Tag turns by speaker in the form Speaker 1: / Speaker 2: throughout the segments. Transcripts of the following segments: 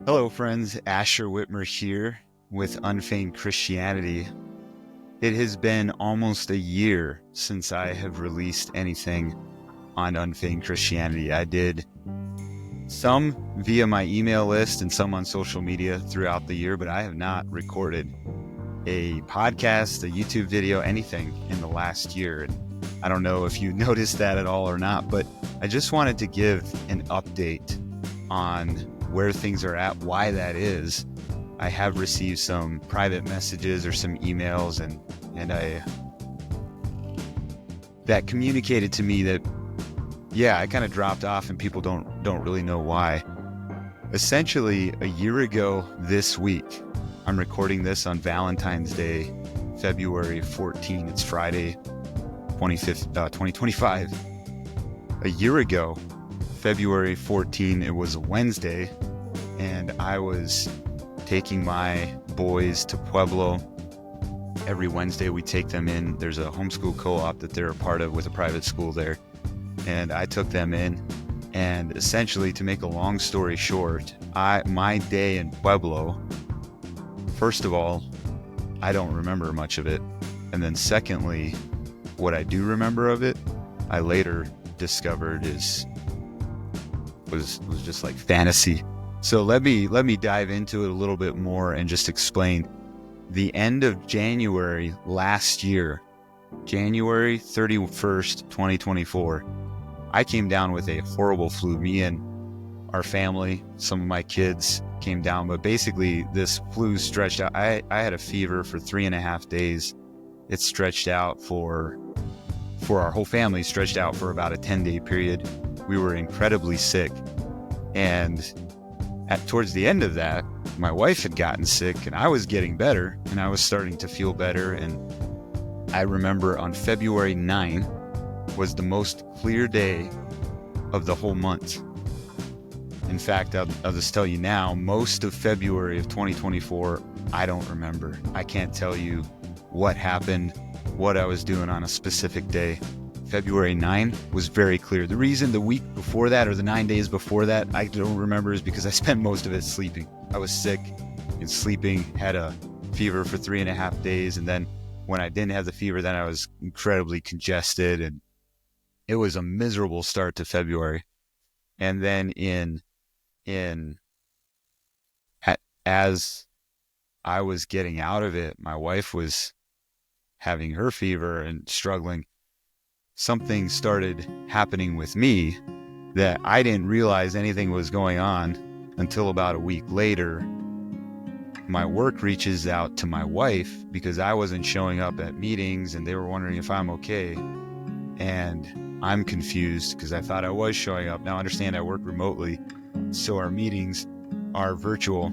Speaker 1: Hello, friends. Asher Whitmer here with Unfeigned Christianity. It has been almost a year since I have released anything on Unfeigned Christianity. I did some via my email list and some on social media throughout the year, but I have not recorded a podcast, a YouTube video, anything in the last year. And I don't know if you noticed that at all or not, but I just wanted to give an update on where things are at, why that is. I have received some private messages or some emails and that communicated to me that, I kind of dropped off and people don't really know why. Essentially, a year ago this week, I'm recording this on Valentine's Day, February 14. It's Friday, 2025. A year ago, February 14, it was a Wednesday, and I was taking my boys to Pueblo. Every Wednesday we take them in. There's a homeschool co-op that they're a part of with a private school there. And I took them in, and essentially, to make a long story short, my day in Pueblo, first of all, I don't remember much of it. And then secondly, what I do remember of it, I later discovered was just like fantasy. So let me dive into it a little bit more and just explain. The end of January last year, January 31st, 2024, I came down with a horrible flu. Me and our family, some of my kids came down, but basically this flu stretched out. I had a fever for 3.5 days. It stretched out for our whole family, stretched out for about a 10-day period. We were incredibly sick. And towards the end of that, my wife had gotten sick and I was getting better and I was starting to feel better. And I remember on February 9 was the most clear day of the whole month. In fact, I'll just tell you now, most of February of 2024, I don't remember. I can't tell you what happened, what I was doing on a specific day. February 9 was very clear. The reason the week before that or the 9 days before that I don't remember is because I spent most of it sleeping. I was sick and sleeping, had a fever for 3.5 days. And then when I didn't have the fever, then I was incredibly congested and it was a miserable start to February. And then as I was getting out of it, my wife was having her fever and struggling. Something started happening with me that I didn't realize anything was going on until about a week later. My work reaches out to my wife because I wasn't showing up at meetings and they were wondering if I'm okay. And I'm confused because I thought I was showing up. Now understand I work remotely, so our meetings are virtual.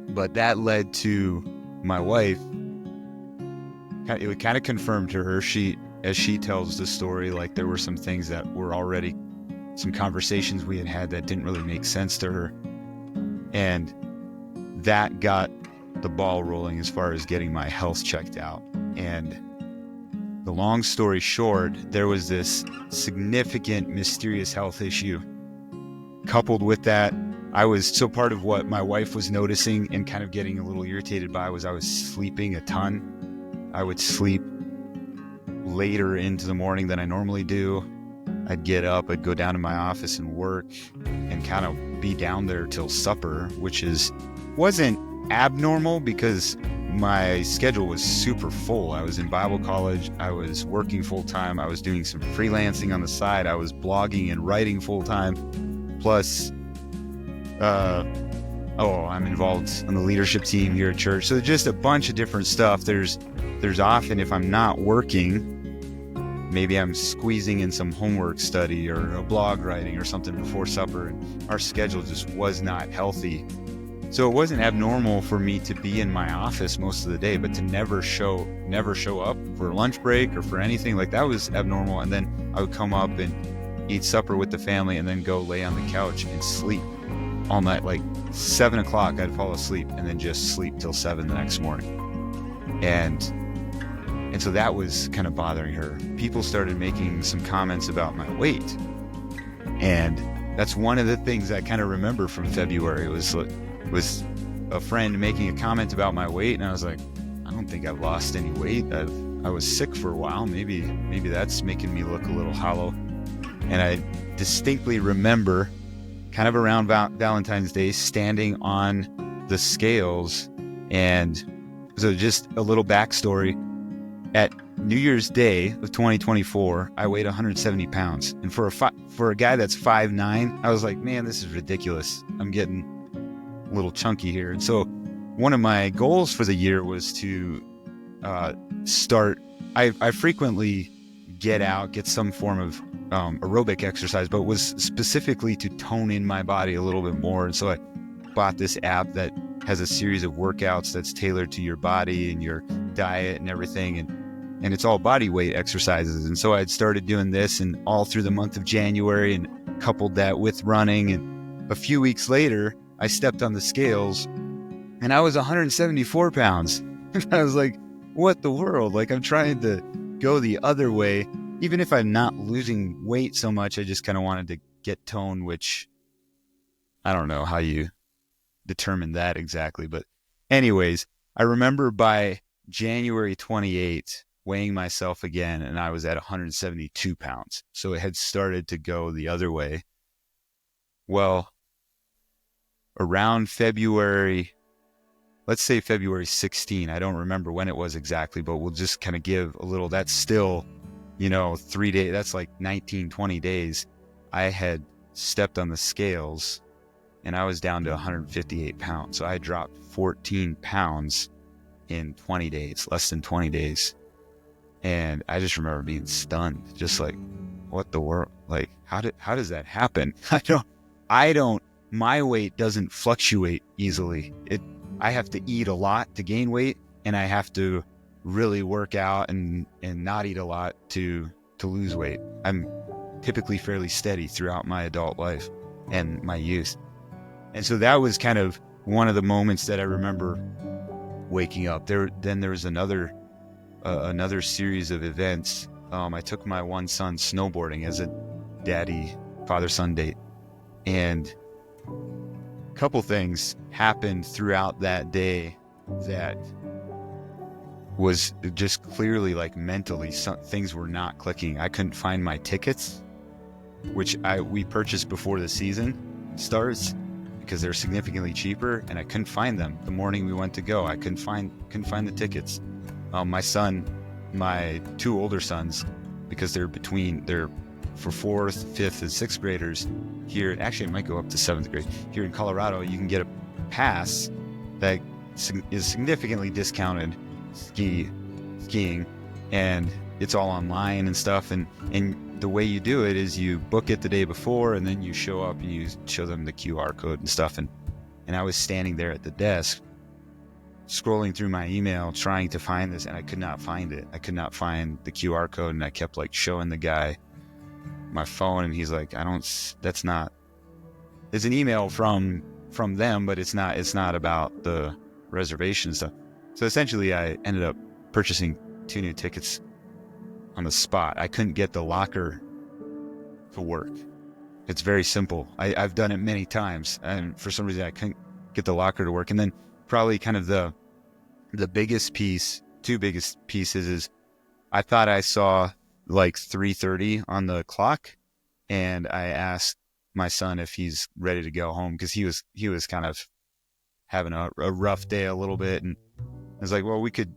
Speaker 1: But that led to my wife, it kind of confirmed to her, as she tells the story, like there were some things that were already, some conversations we had that didn't really make sense to her. And that got the ball rolling as far as getting my health checked out. And the long story short, there was this significant, mysterious health issue. Coupled with that, so part of what my wife was noticing and kind of getting a little irritated by was I was sleeping a ton. I would sleep later into the morning than I normally do. I'd get up, I'd go down to my office and work and kind of be down there till supper, which wasn't abnormal because my schedule was super full. I was in Bible college, I was working full-time, I was doing some freelancing on the side, I was blogging and writing full-time, plus I'm involved on the leadership team here at church. So just a bunch of different stuff. There's often, if I'm not working, maybe I'm squeezing in some homework study or a blog writing or something before supper, and our schedule just was not healthy. So it wasn't abnormal for me to be in my office most of the day, but to never show up for lunch break or for anything like that was abnormal. And then I would come up and eat supper with the family and then go lay on the couch and sleep all night. Like 7 o'clock, I'd fall asleep and then just sleep till 7 the next morning. And so that was kind of bothering her. People started making some comments about my weight. And that's one of the things I kind of remember from February was a friend making a comment about my weight, and I was like, I don't think I've lost any weight. I was sick for a while. Maybe that's making me look a little hollow. And I distinctly remember kind of around Valentine's Day standing on the scales. And so just a little backstory. At New Year's Day of 2024, I weighed 170 pounds. And for a guy that's 5'9", I was like, man, this is ridiculous. I'm getting a little chunky here. And so one of my goals for the year was to start. I frequently get some form of aerobic exercise, but was specifically to tone in my body a little bit more. And so I bought this app that has a series of workouts that's tailored to your body and your diet and everything. And it's all body weight exercises. And so I'd started doing this and all through the month of January and coupled that with running. And a few weeks later, I stepped on the scales and I was 174 pounds. And I was like, what the world? Like, I'm trying to go the other way. Even if I'm not losing weight so much, I just kind of wanted to get tone, which I don't know how you determine that exactly. But anyways, I remember by January 28th, weighing myself again, and I was at 172 pounds. So it had started to go the other way. Well, around February, let's say February 16, I don't remember when it was exactly, but we'll just kind of give a little, that's still, 3 days, that's like 19, 20 days. I had stepped on the scales and I was down to 158 pounds. So I dropped 14 pounds in 20 days, less than 20 days. And I just remember being stunned, just like, what the world? Like, how does that happen? My weight doesn't fluctuate easily. I have to eat a lot to gain weight, and I have to really work out and not eat a lot to lose weight. I'm typically fairly steady throughout my adult life and my youth. And so that was kind of one of the moments that I remember waking up. Then there was another series of events. I took my one son snowboarding as a father-son date. And a couple things happened throughout that day that was just clearly like mentally, things were not clicking. I couldn't find my tickets, which we purchased before the season starts because they're significantly cheaper, and I couldn't find them. The morning we went to go, I couldn't find the tickets. My two older sons, because they're for 4th, 5th, and 6th graders here. Actually, it might go up to 7th grade. Here in Colorado, you can get a pass that is significantly discounted skiing, and it's all online and stuff. And the way you do it is you book it the day before, and then you show up and you show them the QR code and stuff. And I was standing there at the desk, scrolling through my email, trying to find this, and I could not find it. I could not find the QR code, and I kept like showing the guy my phone, and he's like, it's an email from them, but it's not about the reservation stuff. So essentially I ended up purchasing 2 new tickets on the spot. I couldn't get the locker to work. It's very simple. I've done it many times, and for some reason I couldn't get the locker to work. And then probably kind of the biggest piece, 2 biggest pieces, is I thought I saw like 3:30 on the clock, and I asked my son if he's ready to go home, because he was kind of having a rough day a little bit, and I was like, well, we can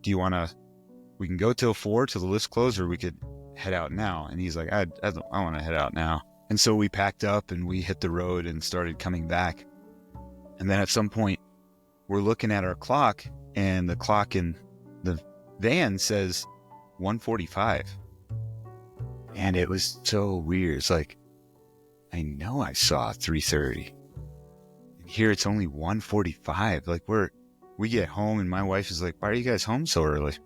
Speaker 1: go till 4 till the list closed, or we could head out now. And he's like, I want to head out now. And so we packed up and we hit the road and started coming back. And then at some point we're looking at our clock, and the clock in the van says 1:45. And it was so weird. It's like, I know I saw 3:30. And here it's only 1:45. Like we get home and my wife is like, why are you guys home so early?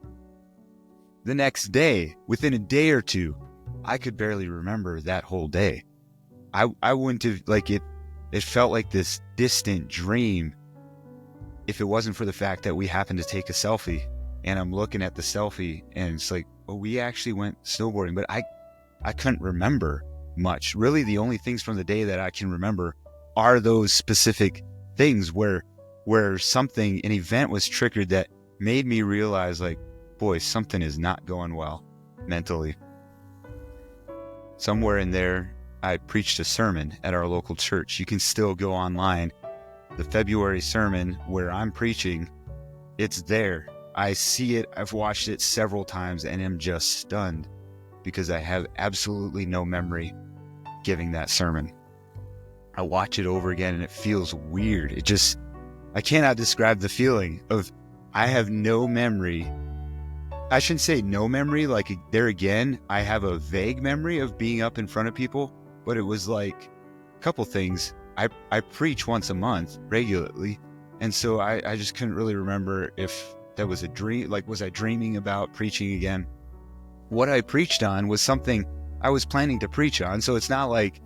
Speaker 1: The next day, within a day or two, I could barely remember that whole day. I wouldn't have, like, it felt like this distant dream if it wasn't for the fact that we happened to take a selfie, and I'm looking at the selfie and it's like, well, we actually went snowboarding, but I couldn't remember much. Really, the only things from the day that I can remember are those specific things where something, an event was triggered that made me realize, like, boy, something is not going well mentally. Somewhere in there, I preached a sermon at our local church. You can still go online. The February sermon where I'm preaching, it's there. I see it. I've watched it several times and am just stunned because I have absolutely no memory giving that sermon. I watch it over again and it feels weird. I cannot describe the feeling of, I have no memory. I shouldn't say no memory, like there again, I have a vague memory of being up in front of people, but it was like a couple things. I preach once a month regularly, and so I just couldn't really remember if that was a dream, like was I dreaming about preaching again? What I preached on was something I was planning to preach on, so it's not like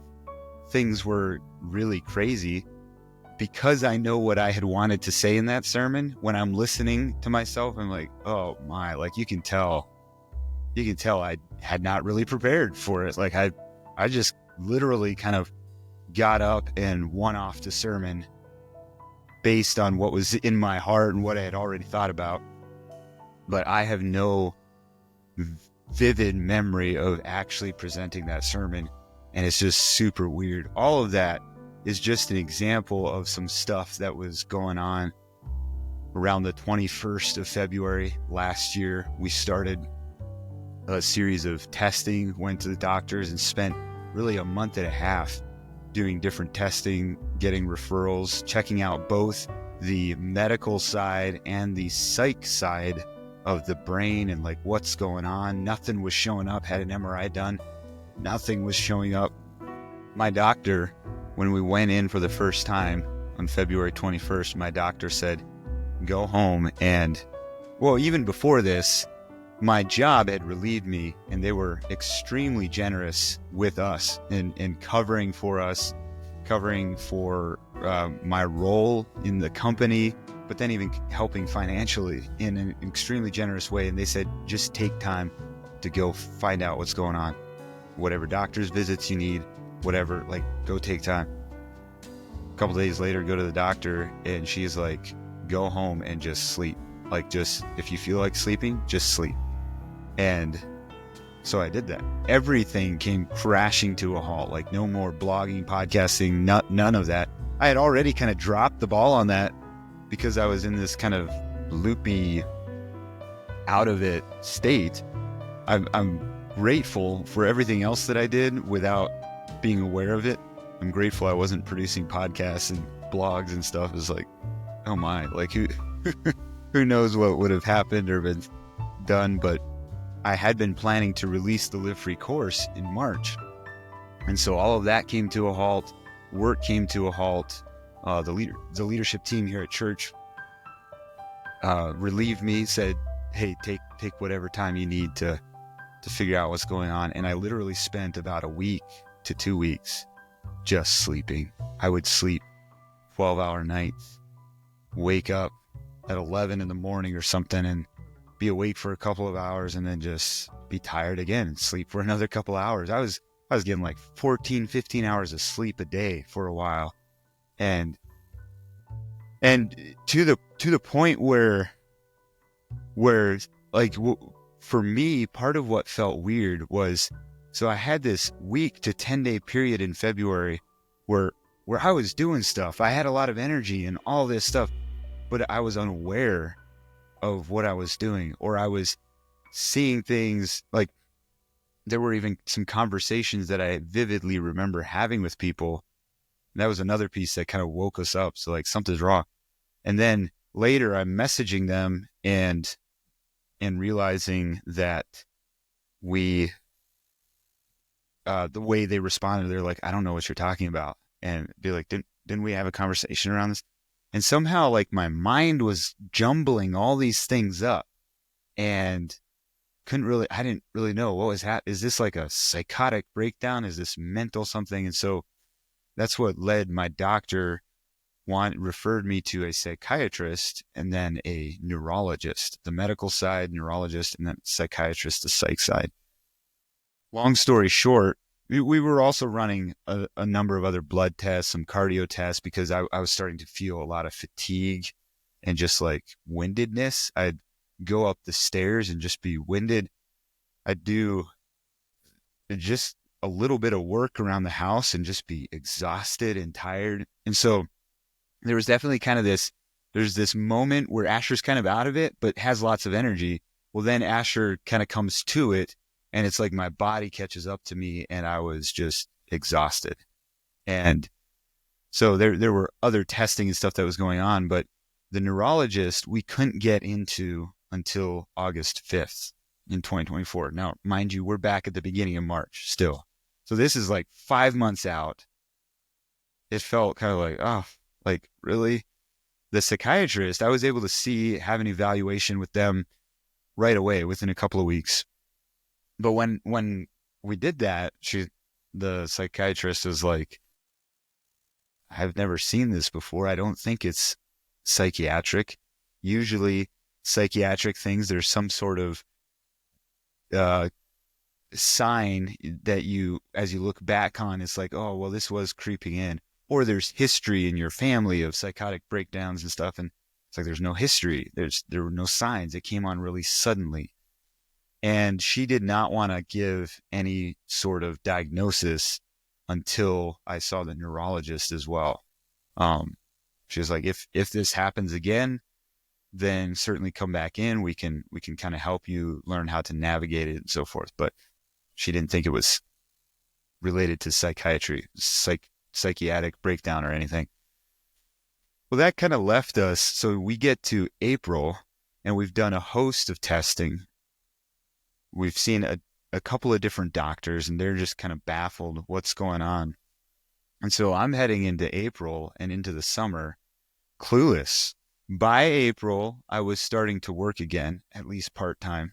Speaker 1: things were really crazy. Because I know what I had wanted to say in that sermon, when I'm listening to myself, I'm like, oh my, like you can tell I had not really prepared for it. Like I just literally kind of got up and went off the sermon based on what was in my heart and what I had already thought about. But I have no vivid memory of actually presenting that sermon. And it's just super weird. All of that is just an example of some stuff that was going on around the 21st of February last year. We started a series of testing, went to the doctors and spent really a month and a half doing different testing, getting referrals, checking out both the medical side and the psych side of the brain and like what's going on. Nothing was showing up. Had an MRI done. Nothing was showing up. My doctor, when we went in for the first time on February 21st, my doctor said, go home. And, well, even before this, my job had relieved me, and they were extremely generous with us in covering for us, covering for my role in the company, but then even helping financially in an extremely generous way. And they said, just take time to go find out what's going on. Whatever doctor's visits you need, whatever, like, go take time. A couple days later, go to the doctor, and she's like, go home and just sleep. Like, just, if you feel like sleeping, just sleep. And so I did that. Everything came crashing to a halt. Like, no more blogging, podcasting, none of that. I had already kind of dropped the ball on that because I was in this kind of loopy, out of it state. I'm grateful for everything else that I did without being aware of it. I'm grateful I wasn't producing podcasts and blogs and stuff. It's like, oh my, like who knows what would have happened or been done. But I had been planning to release the Live Free course in March. And so all of that came to a halt. Work came to a halt. The leadership team here at church relieved me, said, hey, take whatever time you need to figure out what's going on. And I literally spent about a week to 2 weeks just sleeping. I would sleep 12-hour nights, wake up at 11 in the morning or something and be awake for a couple of hours and then just be tired again and sleep for another couple of hours. I was getting like 14, 15 hours of sleep a day for a while. And to the point where like, for me, part of what felt weird was, so I had this week to 10-day period in February where I was doing stuff. I had a lot of energy and all this stuff, but I was unaware of what I was doing, or I was seeing things. Like, there were even some conversations that I vividly remember having with people. And that was another piece that kind of woke us up. So like, something's wrong. And then later I'm messaging them and realizing that the way they responded, they're like, I don't know what you're talking about. And be like, didn't we have a conversation around this? And somehow, like, my mind was jumbling all these things up and I didn't really know what was happening. Is this like a psychotic breakdown? Is this mental something? And so that's what led my doctor referred me to a psychiatrist and then a neurologist, the medical side, neurologist, and then psychiatrist, the psych side. Long story short, we were also running a number of other blood tests, some cardio tests, because I was starting to feel a lot of fatigue and just like windedness. I'd go up the stairs and just be winded. I'd do just a little bit of work around the house and just be exhausted and tired. And so there was definitely kind of there's this moment where Asher's kind of out of it, but has lots of energy. Well, then Asher kind of comes to it, and it's like my body catches up to me, and I was just exhausted. And so there were other testing and stuff that was going on, but the neurologist we couldn't get into until August 5th in 2024. Now, mind you, we're back at the beginning of March still. So this is like 5 months out. It felt kind of like, oh, like really? The psychiatrist, I was able to have an evaluation with them right away within a couple of weeks. But when we did that, the psychiatrist was like, I've never seen this before. I don't think it's psychiatric. Usually psychiatric things, there's some sort of sign that as you look back on, it's like, oh, well, this was creeping in. Or there's history in your family of psychotic breakdowns and stuff. And it's like, there's no history. There were no signs. It came on really suddenly. And she did not want to give any sort of diagnosis until I saw the neurologist as well. She was like, if this happens again, then certainly come back in. We can kind of help you learn how to navigate it and so forth. But she didn't think it was related to psychiatric breakdown or anything. Well, that kind of left us. So we get to April and we've done a host of testing. We've seen a couple of different doctors and they're just kind of baffled what's going on. And so I'm heading into April and into the summer clueless. By April, I was starting to work again, at least part-time.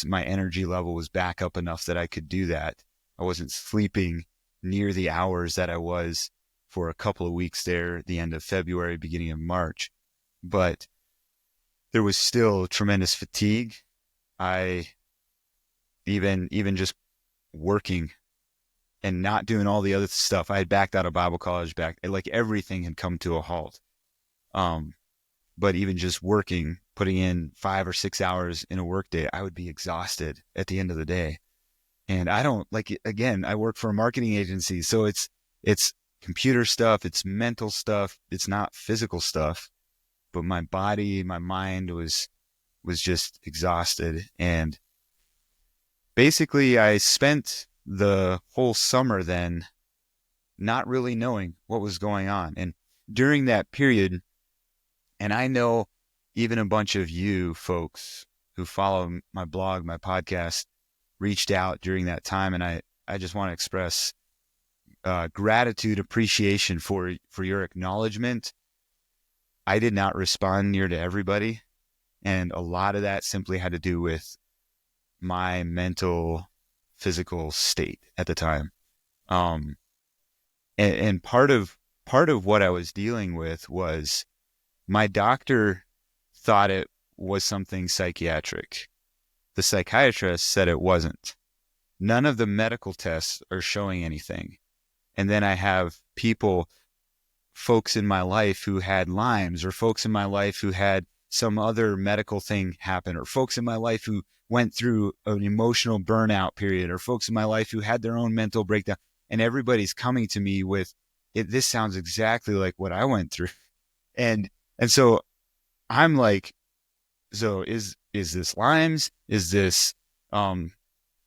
Speaker 1: My energy level was back up enough that I could do that. I wasn't sleeping near the hours that I was for a couple of weeks there, the end of February, beginning of March. But there was still tremendous fatigue. I even just working and not doing all the other stuff. I had backed out of Bible college, like everything had come to a halt. But even just working, putting in 5 or 6 hours in a workday, I would be exhausted at the end of the day. And I don't again, I work for a marketing agency. So it's computer stuff, it's mental stuff. It's not physical stuff, but my body, my mind was just exhausted. And basically I spent the whole summer then not really knowing what was going on. And during that period, and I know even a bunch of you folks who follow my blog, my podcast, reached out during that time. And I just want to express gratitude, appreciation for your acknowledgement. I did not respond near to everybody. And a lot of that simply had to do with my mental, physical state at the time. And part of what I was dealing with was my doctor thought it was something psychiatric. The psychiatrist said it wasn't. None of the medical tests are showing anything. And then I have folks in my life who had Lyme's, or folks in my life who had some other medical thing happen, or folks in my life who went through an emotional burnout period, or folks in my life who had their own mental breakdown. And everybody's coming to me with, this sounds exactly like what I went through. And so I'm like, so is this Lyme's? Is this, I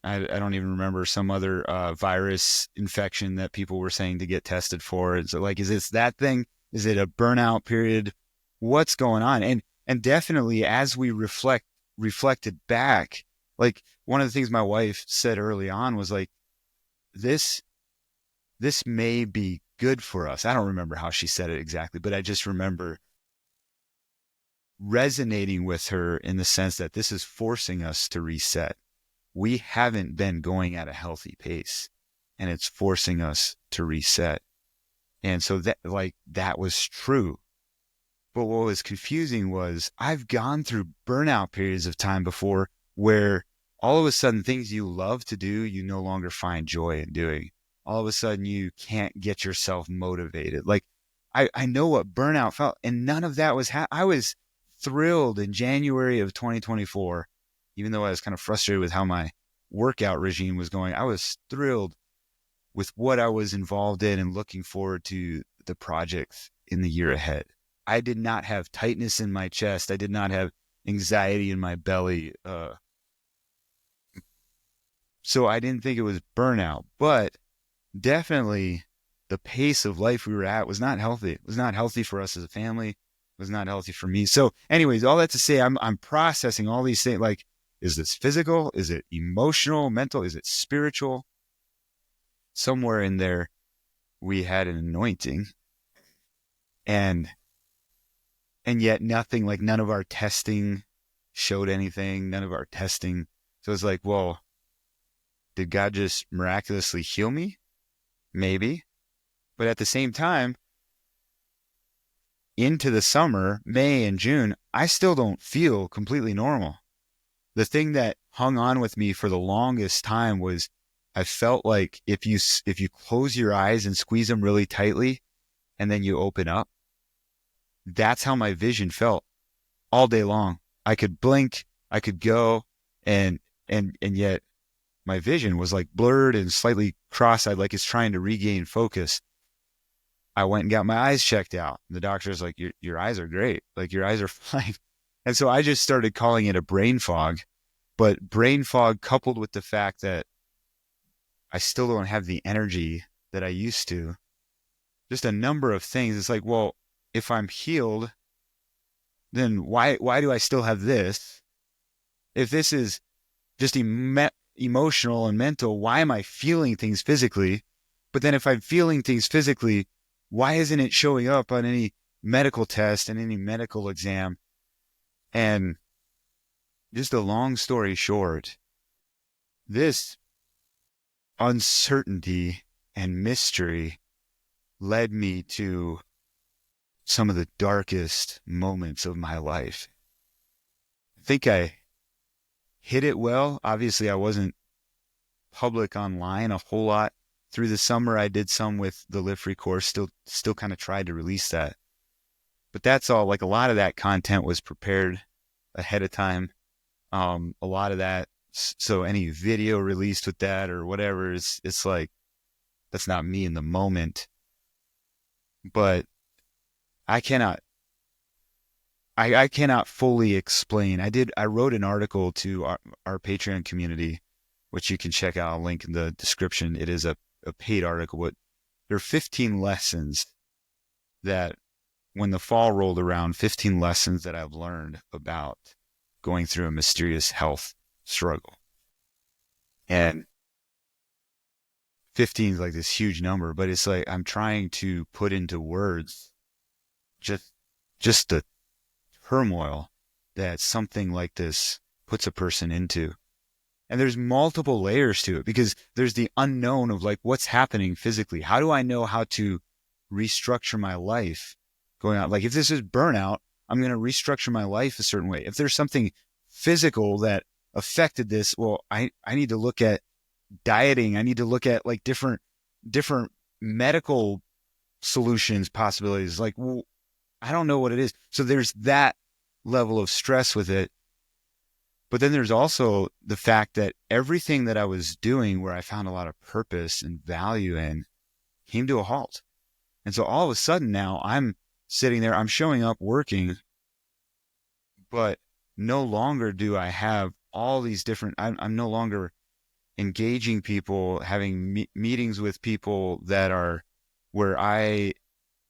Speaker 1: don't even remember, some other virus infection that people were saying to get tested for? Is it like, is this that thing? Is it a burnout period? What's going on? And definitely as we reflected back, like one of the things my wife said early on was like, this may be good for us. I don't remember how she said it exactly, but I just remember resonating with her in the sense that this is forcing us to reset. We haven't been going at a healthy pace, and it's forcing us to reset. And so that was true. But what was confusing was I've gone through burnout periods of time before where all of a sudden things you love to do, you no longer find joy in doing. All of a sudden you can't get yourself motivated. Like I know what burnout felt, and none of that was, I was thrilled in January of 2024, even though I was kind of frustrated with how my workout regime was going. I was thrilled with what I was involved in and looking forward to the projects in the year ahead. I did not have tightness in my chest. I did not have anxiety in my belly. So I didn't think it was burnout, but definitely the pace of life we were at was not healthy. It was not healthy for us as a family. It was not healthy for me. So anyways, all that to say, I'm processing all these things. Like, is this physical? Is it emotional, mental? Is it spiritual? Somewhere in there, we had an anointing, and yet nothing, like none of our testing showed anything. None of our testing. So it's like, well, did God just miraculously heal me? Maybe. But at the same time, into the summer, May and June, I still don't feel completely normal. The thing that hung on with me for the longest time was I felt like if you close your eyes and squeeze them really tightly and then you open up, that's how my vision felt all day long. I could blink, I could go, and yet my vision was like blurred and slightly cross-eyed, like it's trying to regain focus. I went and got my eyes checked out. The doctor's like, your eyes are great. Like, your eyes are fine. And so I just started calling it a brain fog. But brain fog coupled with the fact that I still don't have the energy that I used to, just a number of things. It's like, well, if I'm healed, then why do I still have this? If this is just emotional and mental, why am I feeling things physically? But then if I'm feeling things physically, why isn't it showing up on any medical test and any medical exam? And just a long story short, this uncertainty and mystery led me to some of the darkest moments of my life. I think I hit it well. Obviously, I wasn't public online a whole lot. Through the summer, I did some with the Live Free course, still kind of tried to release that. But that's all, like a lot of that content was prepared ahead of time. A lot of that, so any video released with that or whatever, it's like, that's not me in the moment. But I cannot fully explain. I wrote an article to our Patreon community, which you can check out. I'll link in the description. It is a paid article, but there are 15 lessons that, when the fall rolled around, 15 lessons that I've learned about going through a mysterious health struggle. And 15 is like this huge number, but it's like I'm trying to put into words just the turmoil that something like this puts a person into. And there's multiple layers to it, because there's the unknown of like, what's happening physically? How do I know how to restructure my life going on? Like, if this is burnout, I'm going to restructure my life a certain way. If there's something physical that affected this, well, I need to look at dieting. I need to look at like different medical solutions, possibilities. Like, well, I don't know what it is. So there's that level of stress with it. But then there's also the fact that everything that I was doing where I found a lot of purpose and value in came to a halt. And so all of a sudden now I'm sitting there, I'm showing up working, but no longer do I have all these different, I'm no longer engaging people, having meetings with people that are where I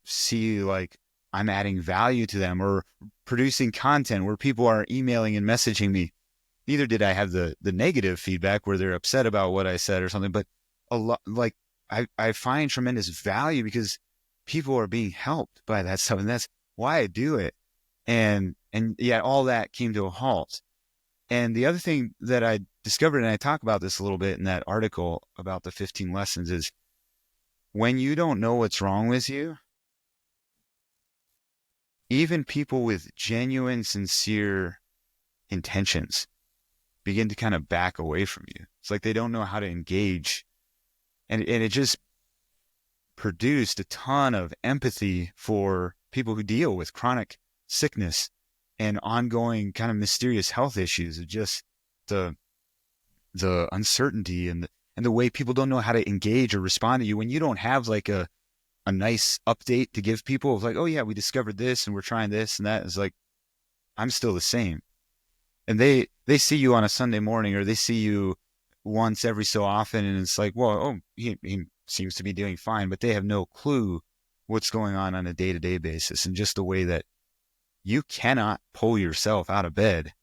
Speaker 1: see like I'm adding value to them, or producing content where people are emailing and messaging me. Neither did I have the negative feedback where they're upset about what I said or something, but a lot, like I find tremendous value because people are being helped by that stuff. And that's why I do it. And yet all that came to a halt. And the other thing that I discovered, and I talk about this a little bit in that article about the 15 lessons, is when you don't know what's wrong with you, even people with genuine, sincere intentions begin to kind of back away from you. It's like they don't know how to engage. And it just produced a ton of empathy for people who deal with chronic sickness and ongoing kind of mysterious health issues. Of just the uncertainty and the way people don't know how to engage or respond to you when you don't have like a nice update to give people of like, oh yeah, we discovered this and we're trying this and that. Is like, I'm still the same. And they see you on a Sunday morning, or they see you once every so often, and it's like, well, oh, he seems to be doing fine, but they have no clue what's going on a day-to-day basis. And just the way that you cannot pull yourself out of bed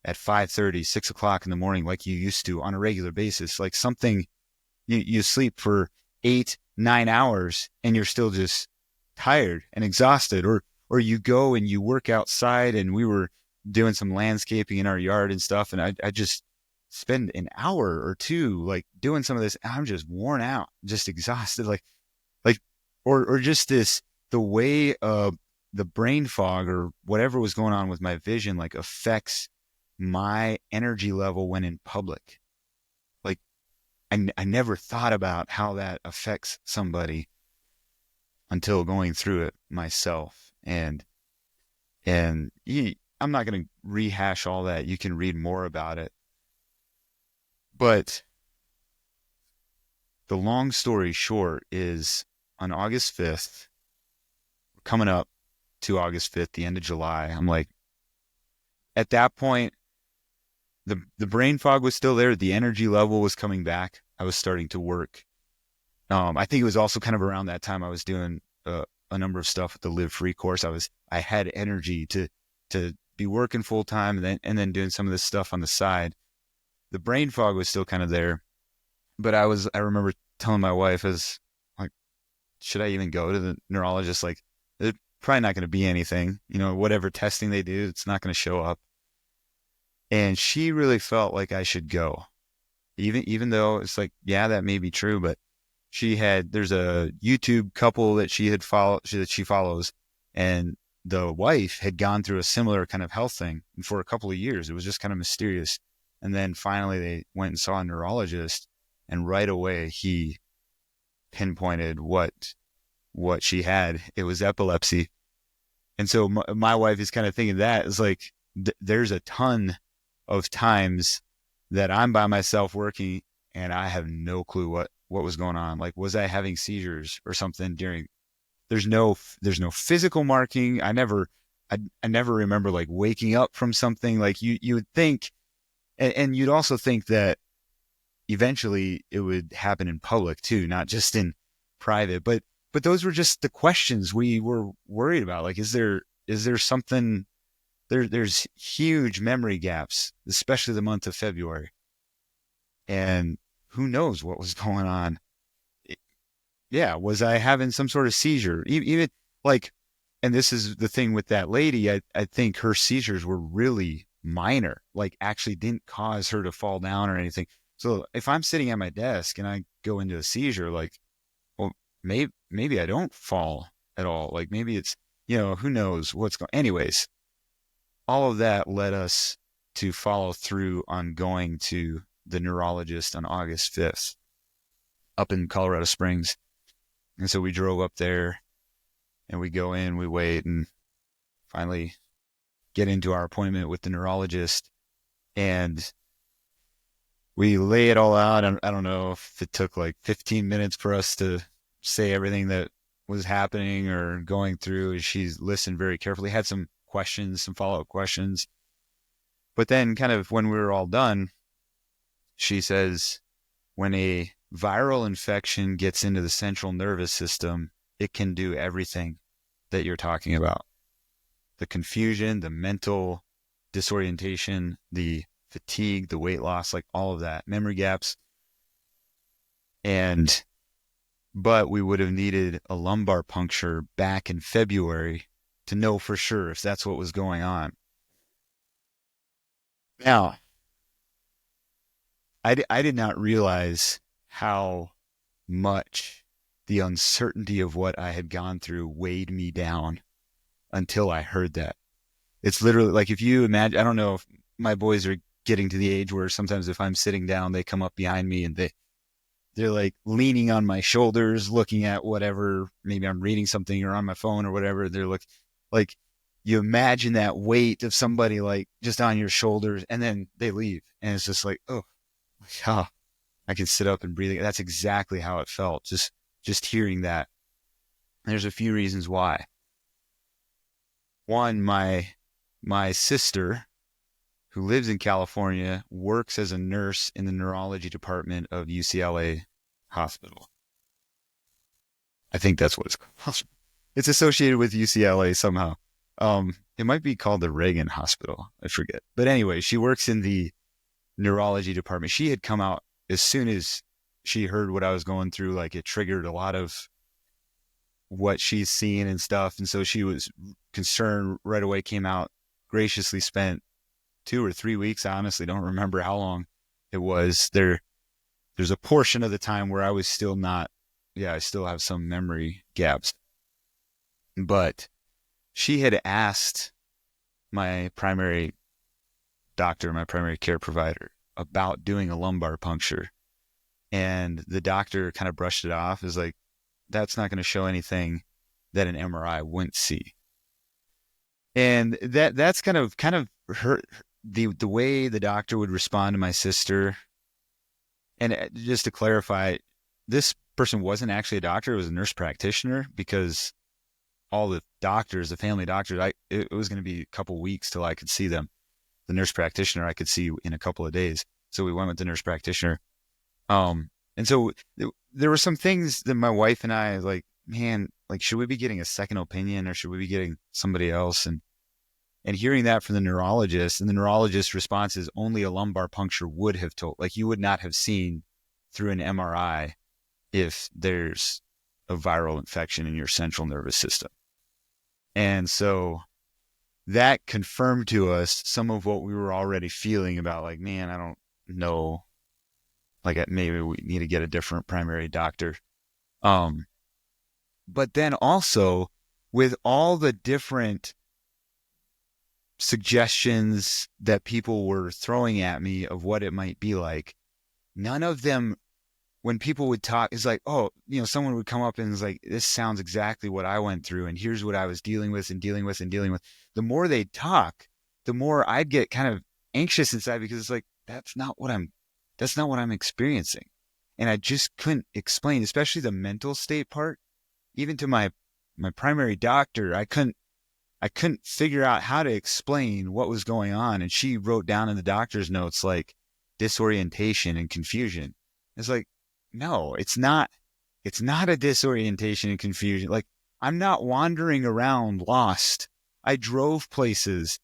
Speaker 1: at 5:30, 6 o'clock in the morning like you used to on a regular basis. Like something, you sleep for 8, 9 hours and you're still just tired and exhausted, or you go and you work outside, and we were doing some landscaping in our yard and stuff. And I just spend an hour or two like doing some of this. I'm just worn out, just exhausted, like, or just this, the way the brain fog or whatever was going on with my vision, like affects my energy level when in public. Like I never thought about how that affects somebody until going through it myself. And I'm not going to rehash all that. You can read more about it. But the long story short is, on August 5th, we're coming up to August 5th, the end of July. I'm like, at that point, the brain fog was still there. The energy level was coming back. I was starting to work. I think it was also kind of around that time I was doing a number of stuff with the Live Free course. I had energy to be working full time, and then doing some of this stuff on the side. The brain fog was still kind of there, but I remember telling my wife, as like, should I even go to the neurologist? Like, there's probably not going to be anything, whatever testing they do, it's not going to show up. And she really felt like I should go, even though it's like, yeah, that may be true, but there's a YouTube couple that she follows, and the wife had gone through a similar kind of health thing for a couple of years. It was just kind of mysterious. And then finally they went and saw a neurologist, and right away he pinpointed what she had. It was epilepsy. And so my wife is kind of thinking that is like, there's a ton of times that I'm by myself working and I have no clue what was going on. Like, was I having seizures or something during? There's no physical marking. I never remember like waking up from something. Like you would think, and you'd also think that eventually it would happen in public too, not just in private. But those were just the questions we were worried about. Like, is there something? There's huge memory gaps, especially the month of February, and who knows what was going on. Yeah, was I having some sort of seizure? Even like, and this is the thing with that lady, I think her seizures were really minor, like actually didn't cause her to fall down or anything. So if I'm sitting at my desk and I go into a seizure, like, well, maybe I don't fall at all. Like maybe it's, who knows what's going. Anyways, all of that led us to follow through on going to the neurologist on August 5th up in Colorado Springs. And so we drove up there and we go in, we wait, and finally get into our appointment with the neurologist. And we lay it all out. I don't know if it took like 15 minutes for us to say everything that was happening or going through. She's listened very carefully, had some questions, some follow-up questions. But then kind of when we were all done, she says, when a viral infection gets into the central nervous system, it can do everything that you're talking about. The confusion, the mental disorientation, the fatigue, the weight loss, like all of that, memory gaps. But we would have needed a lumbar puncture back in February to know for sure if that's what was going on. Now, I did not realize how much the uncertainty of what I had gone through weighed me down until I heard that. It's literally like, if you imagine, I don't know if my boys are getting to the age where sometimes if I'm sitting down, they come up behind me and they're like leaning on my shoulders, looking at whatever, maybe I'm reading something or on my phone or whatever. They're like you imagine that weight of somebody like just on your shoulders, and then they leave. And it's just like, oh, yeah, I can sit up and breathe. That's exactly how it felt. Just hearing that. There's a few reasons why. One, my sister, who lives in California, works as a nurse in the neurology department of UCLA Hospital. I think that's what it's called. It's associated with UCLA somehow. It might be called the Reagan Hospital. I forget. But anyway, she works in the neurology department. She had come out as soon as she heard what I was going through. Like, it triggered a lot of what she's seeing and stuff. And so she was concerned right away, came out, graciously spent 2 or 3 weeks. I honestly don't remember how long it was. There's a portion of the time where I was still not, I still have some memory gaps. But she had asked my primary doctor, my primary care provider, about doing a lumbar puncture. And the doctor kind of brushed it off as like, that's not going to show anything that an MRI wouldn't see. And that's kind of hurt the way the doctor would respond to my sister. And just to clarify, this person wasn't actually a doctor. It was a nurse practitioner, because all the doctors, the family doctors, it was going to be a couple weeks till I could see them. The nurse practitioner I could see in a couple of days. So we went with the nurse practitioner. And so there were some things that my wife and I like, man, like, should we be getting a second opinion or should we be getting somebody else? And hearing that from the neurologist, and the neurologist's response is only a lumbar puncture would have told, like, you would not have seen through an MRI if there's a viral infection in your central nervous system. And so that confirmed to us some of what we were already feeling about, like, man, I don't know, like, maybe we need to get a different primary doctor. But then also with all the different suggestions that people were throwing at me of what it might be like, none of them, when people would talk, is like, oh, someone would come up and is like, this sounds exactly what I went through, and here's what I was dealing with. The more they talk, the more I'd get kind of anxious inside, because it's like, that's not what I'm experiencing. And I just couldn't explain, especially the mental state part, even to my primary doctor. I couldn't figure out how to explain what was going on. And she wrote down in the doctor's notes, like, disorientation and confusion. It's like, no, it's not a disorientation and confusion. Like, I'm not wandering around lost. I drove places.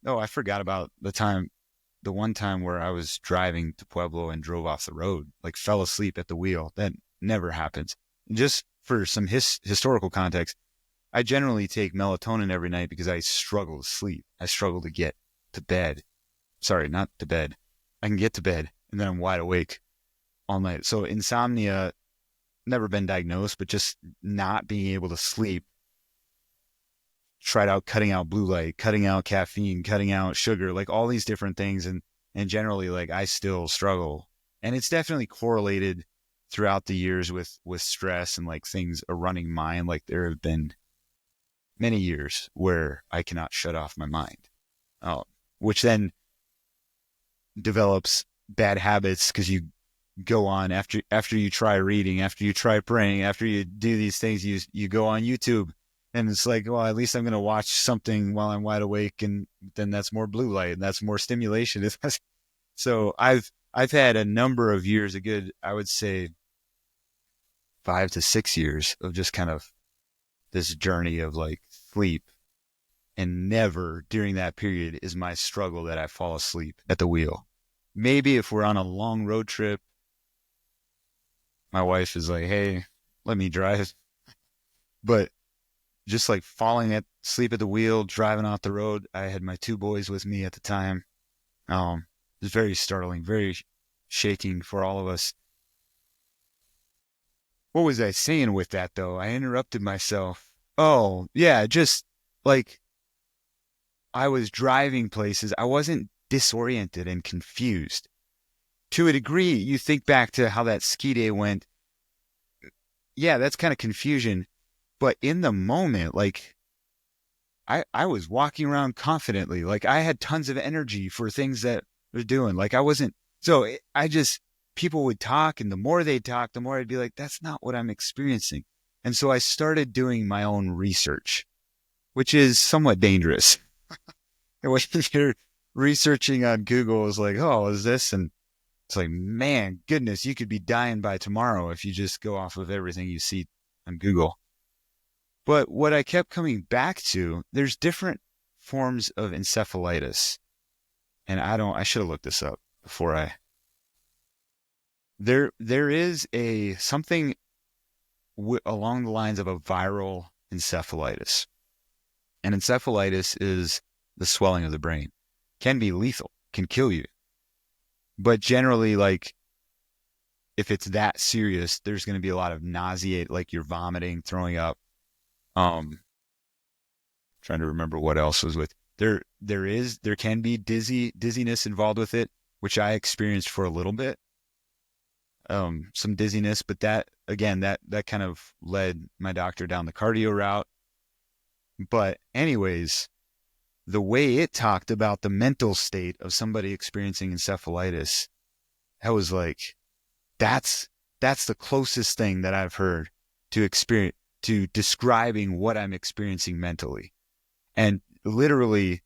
Speaker 1: Oh, I forgot about the one time where I was driving to Pueblo and drove off the road, like, fell asleep at the wheel. That never happens. And just for some historical context, I generally take melatonin every night because I struggle to sleep. I struggle to get to bed. Sorry, not to bed. I can get to bed and then I'm wide awake all night. So insomnia, never been diagnosed, but just not being able to sleep. Tried out cutting out blue light, cutting out caffeine, cutting out sugar, like all these different things. And generally, like, I still struggle. And it's definitely correlated throughout the years with stress and like things, a running mind. Like, there have been many years where I cannot shut off my mind, which then develops bad habits, because you go on after you try reading, after you try praying, after you do these things, you go on YouTube, and it's like, well, at least I'm going to watch something while I'm wide awake, and then that's more blue light and that's more stimulation. So I've had a number of years, a good, I would say 5 to 6 years of just kind of this journey of like sleep. And never during that period is my struggle that I fall asleep at the wheel. Maybe if we're on a long road trip, my wife is like, hey, let me drive. But just like falling asleep at the wheel, driving off the road. I had my 2 boys with me at the time. It was very startling, very shaking for all of us. What was I saying with that, though? I interrupted myself. Oh, yeah, just like, I was driving places. I wasn't disoriented and confused. To a degree, you think back to how that ski day went. Yeah, that's kind of confusion. But in the moment, like I was walking around confidently. Like I had tons of energy for things that I was doing. Like I wasn't, so I just, people would talk, and the more they talk, the more I'd be like, that's not what I'm experiencing. And so I started doing my own research, which is somewhat dangerous. And when you're researching on Google, it's like, oh, is this? And it's like, man, goodness, you could be dying by tomorrow if you just go off of everything you see on Google. But what I kept coming back to, there's different forms of encephalitis. And I should have looked this up before there is something along the lines of a viral encephalitis. And encephalitis is the swelling of the brain. Can be lethal, can kill you. But generally, like, if it's that serious, there's going to be a lot of nausea, like you're vomiting, throwing up. Trying to remember what else was with there can be dizziness involved with it, which I experienced for a little bit. Some dizziness, but that again, that kind of led my doctor down the cardio route. But anyways, the way it talked about the mental state of somebody experiencing encephalitis, I was like, that's the closest thing that I've heard to describing what I'm experiencing mentally. And literally,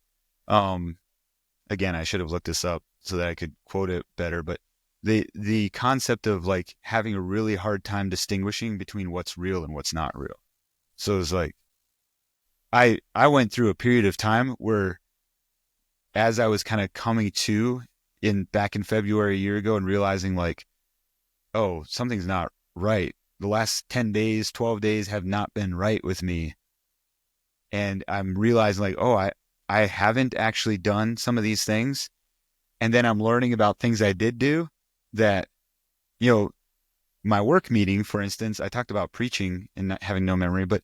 Speaker 1: again, I should have looked this up so that I could quote it better, but the concept of like having a really hard time distinguishing between what's real and what's not real. So it's like, I went through a period of time where, as I was kind of coming to back in February a year ago and realizing like, oh, something's not right. The last 10 days, 12 days have not been right with me. And I'm realizing like, oh, I haven't actually done some of these things. And then I'm learning about things I did do that, my work meeting, for instance, I talked about preaching and not having no memory, but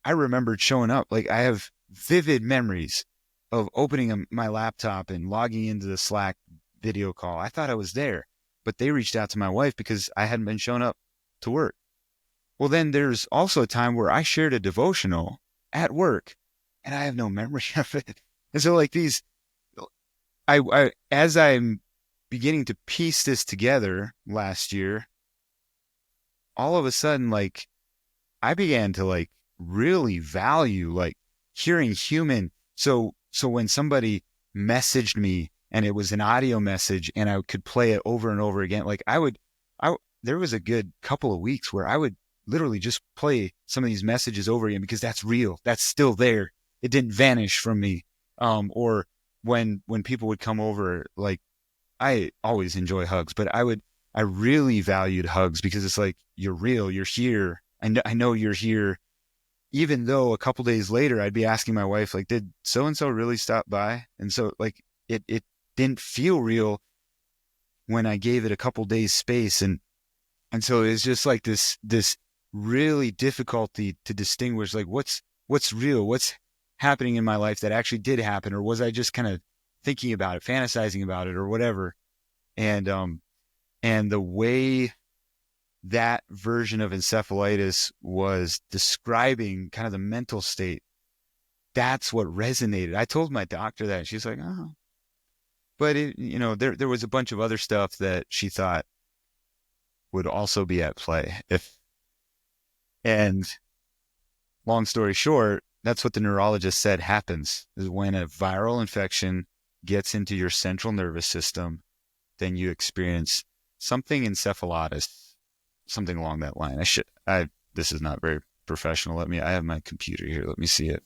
Speaker 1: I remembered showing up. Like I have vivid memories of opening my laptop and logging into the Slack video call. I thought I was there, but they reached out to my wife because I hadn't been showing up to work. Well, then there's also a time where I shared a devotional at work and I have no memory of it. And so like as I'm beginning to piece this together last year, all of a sudden, like I began to like really value like hearing human. So when somebody messaged me and it was an audio message and I could play it over and over again, like there was a good couple of weeks where I would literally just play some of these messages over again because that's real. That's still there. It didn't vanish from me. Or when people would come over, like I always enjoy hugs, but I really valued hugs because it's like, you're real, you're here. I know you're here. Even though a couple days later, I'd be asking my wife, like, did so-and-so really stop by? And so like, it didn't feel real when I gave it a couple days space. And so it's just like this really difficulty to distinguish, like what's real, what's happening in my life that actually did happen, or was I just kind of thinking about it, fantasizing about it, or whatever. And the way that version of encephalitis was describing kind of the mental state, that's what resonated. I told my doctor that. She's like, oh, but there was a bunch of other stuff that she thought would also be at play. And long story short, that's what the neurologist said happens, is when a viral infection gets into your central nervous system, then you experience something encephalitis, something along that line. This is not very professional. I have my computer here. Let me see it.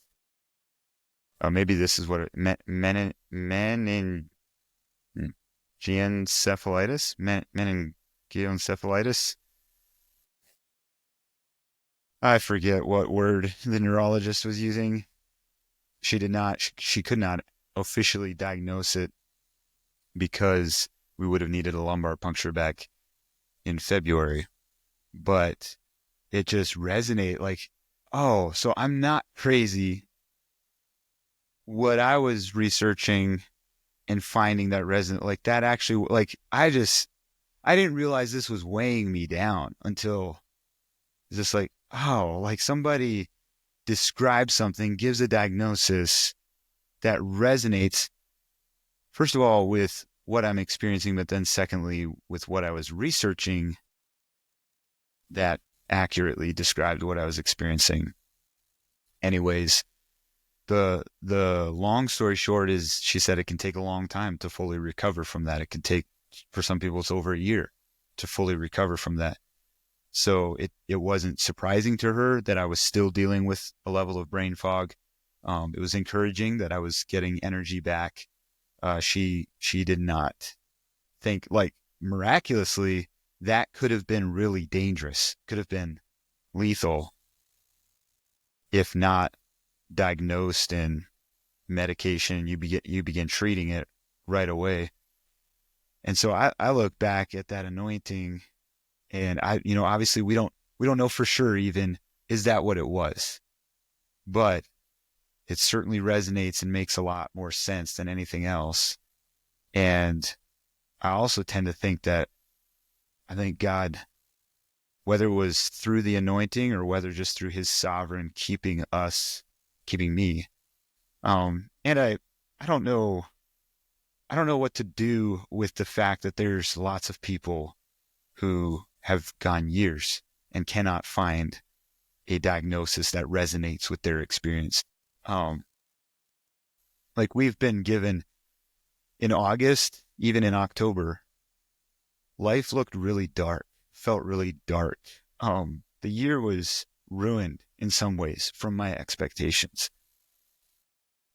Speaker 1: Maybe this is what meningoencephalitis, meningoencephalitis. I forget what word the neurologist was using. She could not officially diagnose it because we would have needed a lumbar puncture back in February. But it just resonated like, oh, so I'm not crazy. What I was researching and finding that resonant, like that actually, like I didn't realize this was weighing me down until it's just like, oh, like somebody describes something, gives a diagnosis that resonates, first of all, with what I'm experiencing, but then secondly, with what I was researching that accurately described what I was experiencing. Anyways, the long story short is, she said it can take a long time to fully recover from that. It can take, for some people, it's over a year to fully recover from that. So it wasn't surprising to her that I was still dealing with a level of brain fog. It was encouraging that I was getting energy back. She did not think, like, miraculously, that could have been really dangerous, could have been lethal if not diagnosed and medication, you begin treating it right away. And so I look back at that anointing, and obviously we don't know for sure, even, is that what it was, but it certainly resonates and makes a lot more sense than anything else. And I also tend to think that, I think God, whether it was through the anointing or whether just through his sovereign keeping me, and I don't know what to do with the fact that there's lots of people who have gone years and cannot find a diagnosis that resonates with their experience. Like we've been given in August, even in October, life looked really dark, felt really dark. The year was ruined in some ways from my expectations.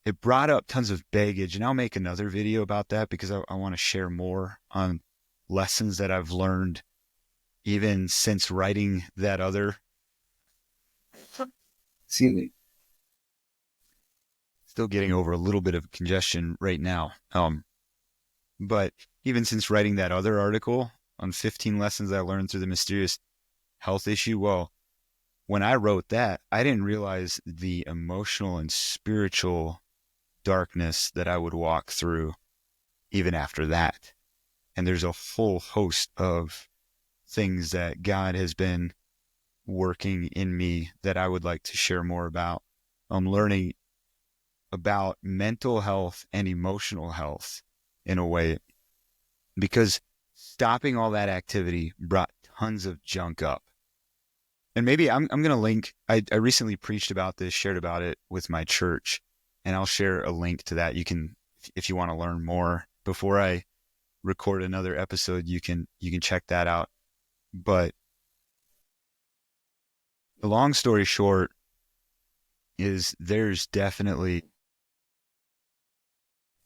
Speaker 1: It brought up tons of baggage, and I'll make another video about that because I want to share more on lessons that I've learned even since writing that other. Excuse me. Still getting over a little bit of congestion right now. But even since writing that other article on 15 lessons I learned through the mysterious health issue, well, when I wrote that, I didn't realize the emotional and spiritual darkness that I would walk through even after that. And there's a whole host of things that God has been working in me that I would like to share more about. I'm learning about mental health and emotional health in a way, because stopping all that activity brought tons of junk up. And maybe I'm going to link, I recently preached about this, shared about it with my church, and I'll share a link to that. You can, if you want to learn more before I record another episode, you can check that out. But the long story short is, there's definitely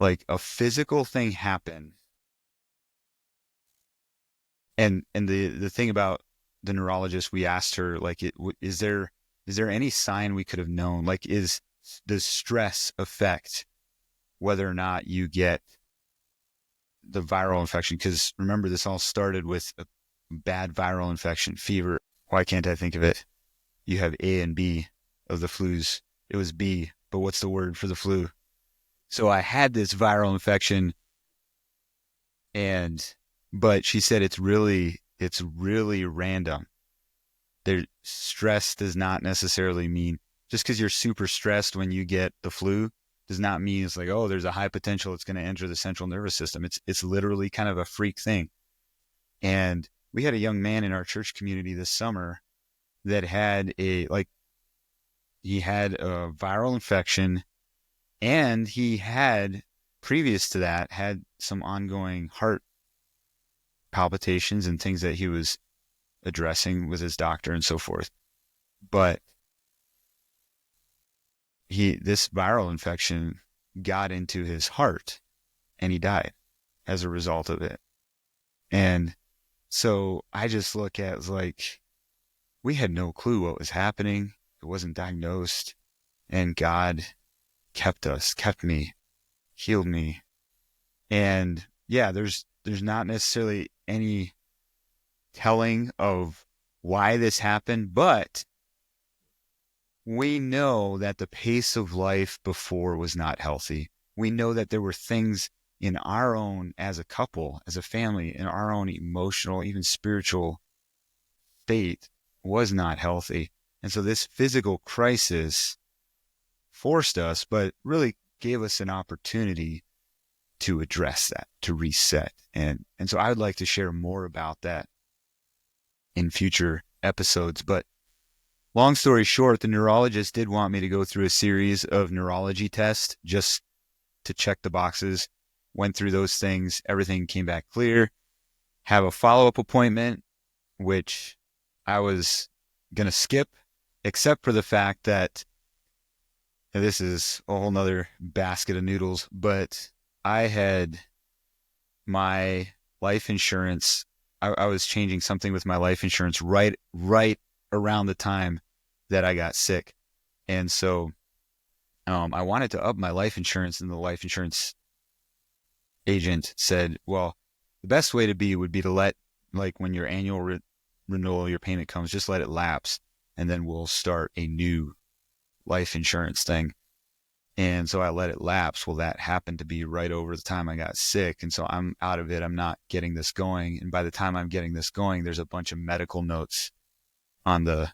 Speaker 1: like a physical thing happened. And the thing about the neurologist, we asked her, like, is there any sign we could have known? Like, does stress affect whether or not you get the viral infection? Because remember, this all started with a bad viral infection, fever. Why can't I think of it? You have A and B of the flus. It was B, but what's the word for the flu? So I had this viral infection, but she said it's really random. Stress does not necessarily mean, just because you're super stressed when you get the flu does not mean it's like, oh, there's a high potential it's going to enter the central nervous system. It's literally kind of a freak thing. And we had a young man in our church community this summer that had he had a viral infection, and he had, previous to that, had some ongoing heart palpitations and things that he was addressing with his doctor and so forth. But this viral infection got into his heart, and he died as a result of it. And so I just look at it like, we had no clue what was happening. It wasn't diagnosed, and God kept me, healed me. And yeah, there's not necessarily any telling of why this happened, but we know that the pace of life before was not healthy. We know that there were things in our own, as a couple, as a family, in our own emotional, even spiritual state was not healthy. And so this physical crisis forced us, but really gave us an opportunity to address that, to reset. And so I would like to share more about that in future episodes. But long story short, the neurologist did want me to go through a series of neurology tests just to check the boxes. Went through those things. Everything came back clear. Have a follow-up appointment, which I was going to skip, except for the fact that, and this is a whole nother basket of noodles, but I had my life insurance. I was changing something with my life insurance right around the time that I got sick. And so I wanted to up my life insurance, and the life insurance agent said, well, the best way to be would be to let, like, when your annual renewal, your payment comes, just let it lapse, and then we'll start a new life insurance thing. And so I let it lapse. Well, that happened to be right over the time I got sick. And so I'm out of it. I'm not getting this going. And by the time I'm getting this going, there's a bunch of medical notes on that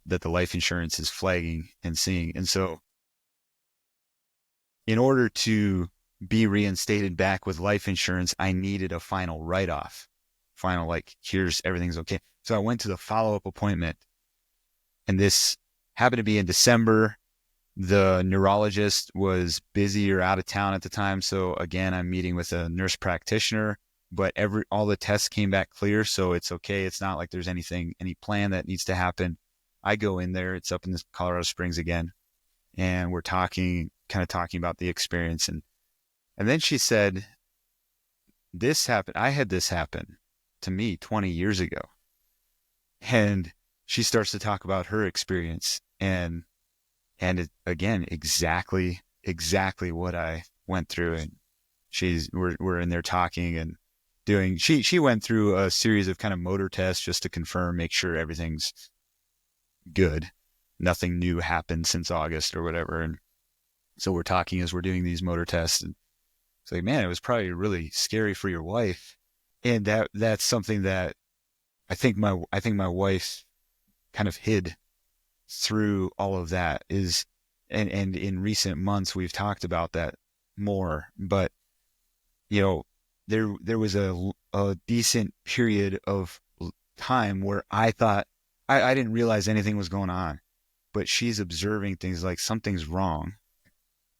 Speaker 1: the life insurance is flagging and seeing. And so in order to be reinstated back with life insurance, I needed a final write-off. Final, like, here's everything's okay. So I went to the follow-up appointment, and this happened to be in December. The neurologist was busy or out of town at the time. So again, I'm meeting with a nurse practitioner, but all the tests came back clear. So it's okay. It's not like there's any plan that needs to happen. I go in there, it's up in Colorado Springs again. And we're kind of talking about the experience. And then she said, this happened. I had this happen to me 20 years ago. And she starts to talk about her experience, and again, exactly what I went through. And we're in there talking and doing, she went through a series of kind of motor tests just to confirm, make sure everything's good. Nothing new happened since August or whatever. And so we're talking as we're doing these motor tests, and it's like, man, it was probably really scary for your wife. And that's something that I think my wife kind of hid through all of that is, and in recent months we've talked about that more, but there was a decent period of time where I thought I didn't realize anything was going on, but she's observing things like something's wrong,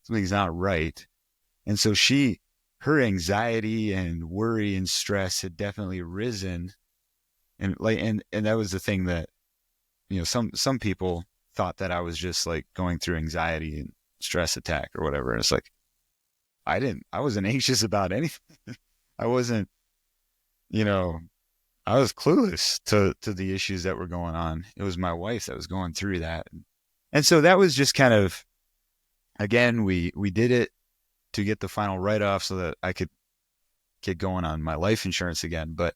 Speaker 1: something's not right. And so her anxiety and worry and stress had definitely risen. And that was the thing that, some people thought that I was just like going through anxiety and stress attack or whatever. And it's like, I wasn't anxious about anything. I wasn't, I was clueless to the issues that were going on. It was my wife that was going through that. And so that was just kind of, again, we did it to get the final write-off so that I could get going on my life insurance again. But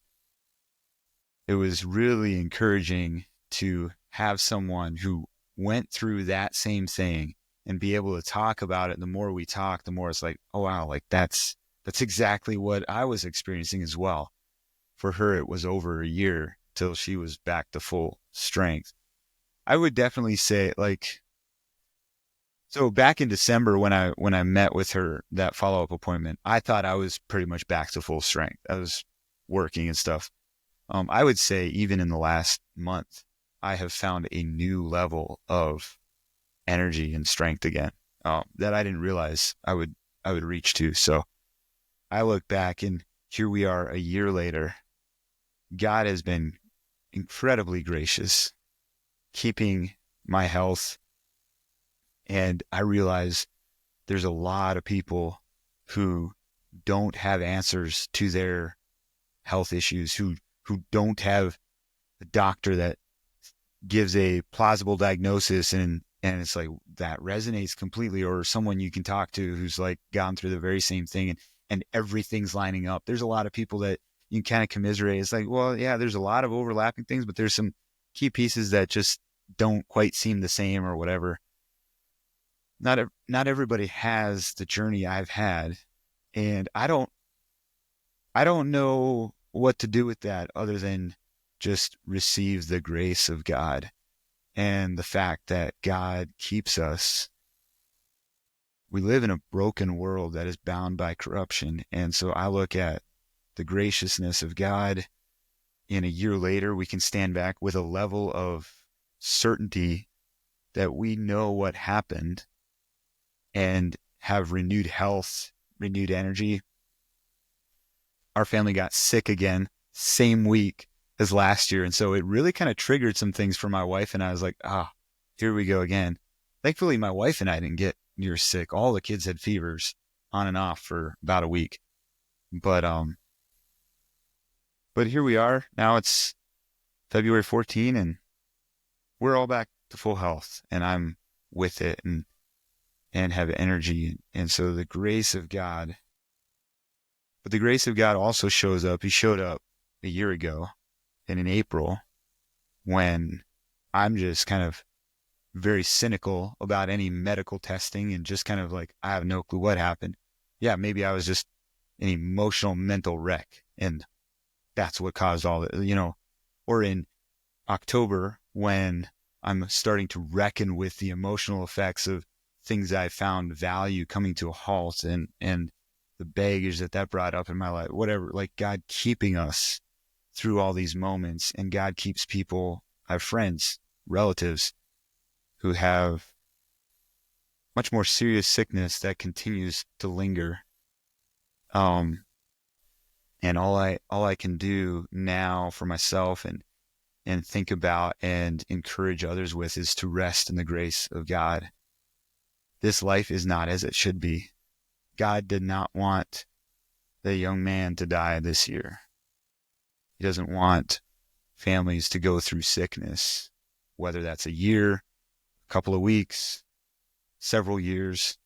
Speaker 1: it was really encouraging to have someone who went through that same thing and be able to talk about it. And the more we talk, the more it's like, oh wow, like that's exactly what I was experiencing as well. For her, it was over a year till she was back to full strength. I would definitely say, like, so back in December when I met with her, that follow-up appointment, I thought I was pretty much back to full strength. I was working and stuff. I would say even in the last month, I have found a new level of energy and strength again, that I didn't realize I would reach to. So I look back, and here we are a year later. God has been incredibly gracious, keeping my health. And I realize there's a lot of people who don't have answers to their health issues, who don't have a doctor that gives a plausible diagnosis and it's like that resonates completely, or someone you can talk to who's like gone through the very same thing and everything's lining up. There's a lot of people that you can kind of commiserate. It's like, well, yeah, there's a lot of overlapping things, but there's some key pieces that just don't quite seem the same or whatever. Not everybody has the journey I've had, And I don't know what to do with that other than just receive the grace of God and the fact that God keeps us. We live in a broken world that is bound by corruption. And so I look at the graciousness of God, and a year later, we can stand back with a level of certainty that we know what happened and have renewed health, renewed energy. Our family got sick again, same week as last year. And so it really kind of triggered some things for my wife. And I was like, here we go again. Thankfully, my wife and I didn't get near sick. All the kids had fevers on and off for about a week. But here we are. Now it's February 14 and we're all back to full health, and I'm with it and have energy. And so the grace of God, but the grace of God also shows up. He showed up a year ago and in April when I'm just kind of very cynical about any medical testing and just kind of like, I have no clue what happened. Yeah, maybe I was just an emotional mental wreck, and that's what caused all the, or in October when I'm starting to reckon with the emotional effects of things I found value coming to a halt, and the baggage that brought up in my life, whatever, like God keeping us through all these moments. And God keeps people. I have friends, relatives who have much more serious sickness that continues to linger. And all I can do now for myself and think about and encourage others with is to rest in the grace of God. This life is not as it should be. God did not want the young man to die this year. He doesn't want families to go through sickness, whether that's a year, a couple of weeks, several years.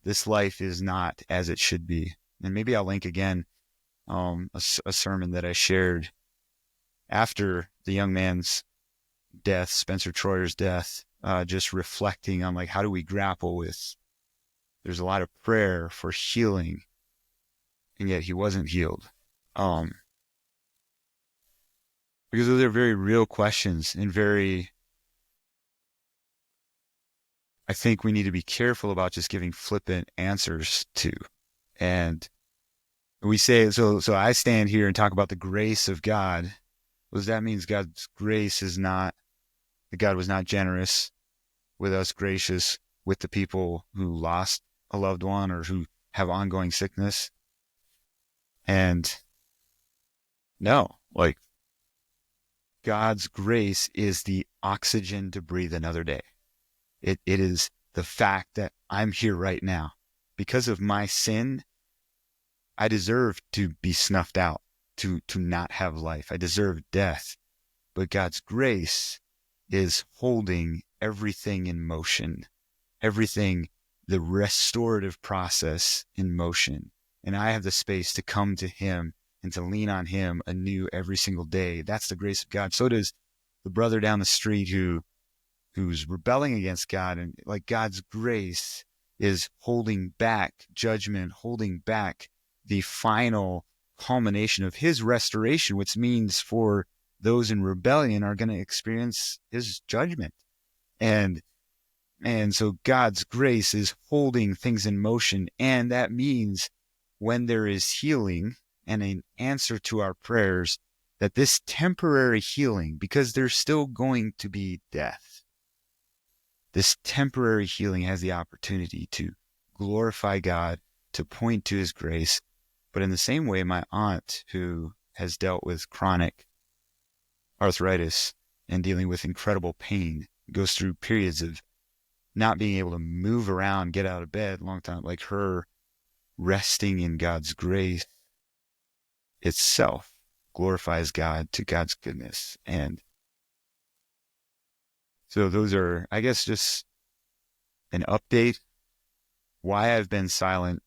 Speaker 1: This life is not as it should be. And maybe I'll link again a sermon that I shared after the young man's death, Spencer Troyer's death, just reflecting on like, how do we grapple with, there's a lot of prayer for healing, and yet he wasn't healed. Because those are very real questions and I think we need to be careful about just giving flippant answers to. And we say, so I stand here and talk about the grace of God. Well, that means God's grace is not, that God was not generous with us, gracious with the people who lost a loved one or who have ongoing sickness. And no, like God's grace is the oxygen to breathe another day. It is the fact that I'm here right now. Because of my sin, I deserve to be snuffed out, to not have life. I deserve death. But God's grace is holding everything in motion, everything, the restorative process in motion. And I have the space to come to him and to lean on him anew every single day. That's the grace of God. So does the brother down the street who's rebelling against God, and like God's grace is holding back judgment, holding back the final culmination of his restoration, which means for those in rebellion are going to experience his judgment. And so God's grace is holding things in motion. And that means when there is healing and an answer to our prayers, that this temporary healing, because there's still going to be death, this temporary healing has the opportunity to glorify God, to point to his grace. But in the same way, my aunt, who has dealt with chronic arthritis and dealing with incredible pain, goes through periods of not being able to move around, get out of bed, long time, like her resting in God's grace itself glorifies God to God's goodness. And so those are, I guess, just an update, why I've been silent,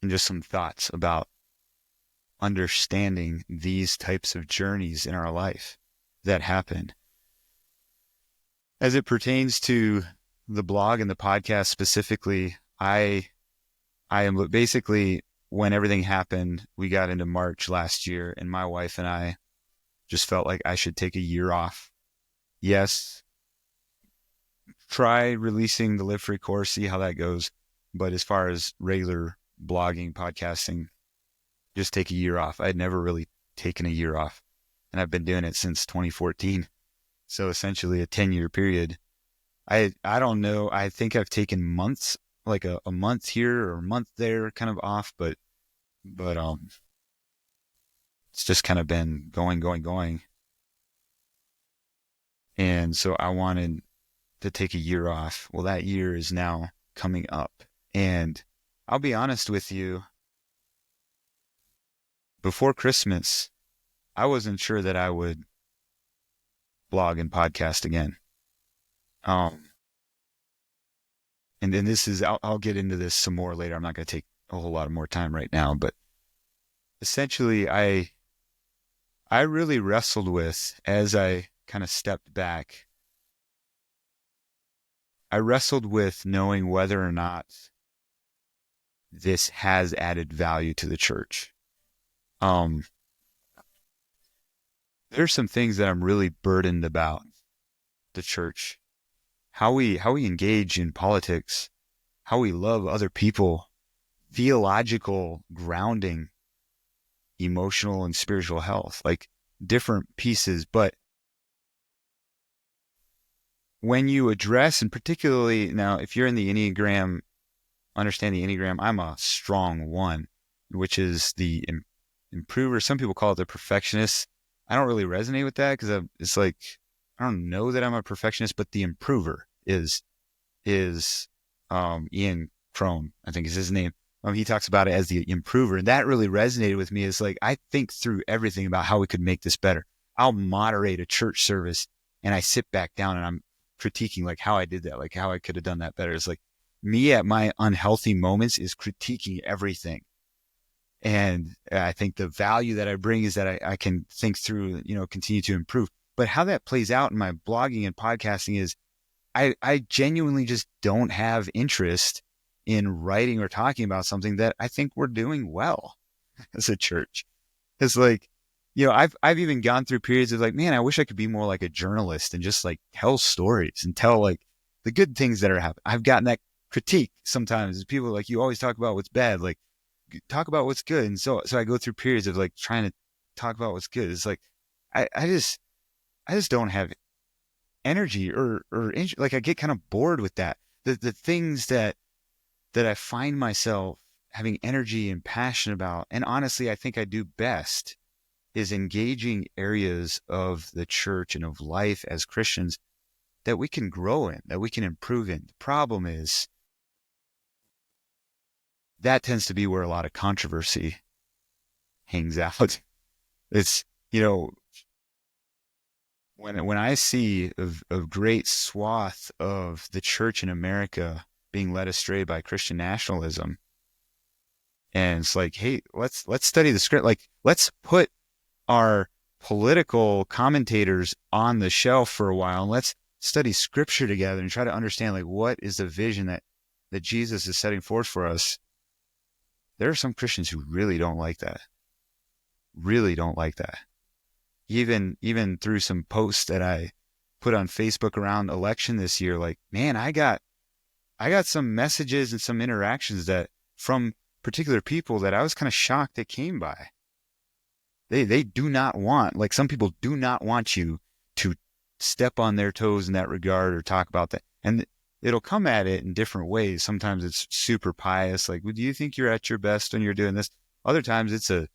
Speaker 1: and just some thoughts about understanding these types of journeys in our life that happen. As it pertains to the blog and the podcast specifically, I am basically when everything happened, we got into March last year, and my wife and I just felt like I should take a year off. Yes, try releasing the Live Free course, see how that goes. But as far as regular blogging, podcasting, just take a year off. I'd never really taken a year off, and I've been doing it since 2014. So essentially a 10-year period. I don't know. I think I've taken months, like a month here or a month there kind of off, but it's just kind of been going. And so I wanted to take a year off. Well, that year is now coming up. And I'll be honest with you, before Christmas, I wasn't sure that I would blog and podcast again. And then this is, I'll get into this some more later. I'm not going to take a whole lot of more time right now, but essentially I really wrestled with, as I kind of stepped back, I wrestled with knowing whether or not this has added value to the church. There's some things that I'm really burdened about the church, how we engage in politics, how we love other people, theological grounding, emotional and spiritual health, like different pieces. But when you address, and particularly now, if you're in the Enneagram, understand the Enneagram, I'm a strong one, which is the improver. Some people call it the perfectionist. I don't really resonate with that because it's like, I don't know that I'm a perfectionist, but the improver is Ian Crone, I think is his name. He talks about it as the improver. And that really resonated with me. It's like, I think through everything about how we could make this better. I'll moderate a church service and I sit back down and I'm critiquing like how I did that, like how I could have done that better. It's like me at my unhealthy moments is critiquing everything. And I think the value that I bring is that I can think through, continue to improve. But how that plays out in my blogging and podcasting is I genuinely just don't have interest in writing or talking about something that I think we're doing well as a church. It's like, I've even gone through periods of like, man, I wish I could be more like a journalist and just like tell stories and tell like the good things that are happening. I've gotten that critique sometimes. People like, you always talk about what's bad, like talk about what's good. And so I go through periods of like trying to talk about what's good. It's like, I just don't have energy or like I get kind of bored with that. The things that I find myself having energy and passion about, and honestly, I think I do best, is engaging areas of the church and of life as Christians that we can grow in, that we can improve in. The problem is that tends to be where a lot of controversy hangs out. It's, when I see a great swath of the church in America being led astray by Christian nationalism, and it's like, hey, let's study the script. Like, let's put our political commentators on the shelf for a while and let's study scripture together and try to understand like what is the vision that Jesus is setting forth for us. There are some Christians who really don't like that. Even through some posts that I put on Facebook around election this year, like, man, I got some messages and some interactions that from particular people that I was kind of shocked they came by. They do not want, like some people do not want you to step on their toes in that regard or talk about that. And it'll come at it in different ways. Sometimes it's super pious. Like, well, do you think you're at your best when you're doing this? Other times it's a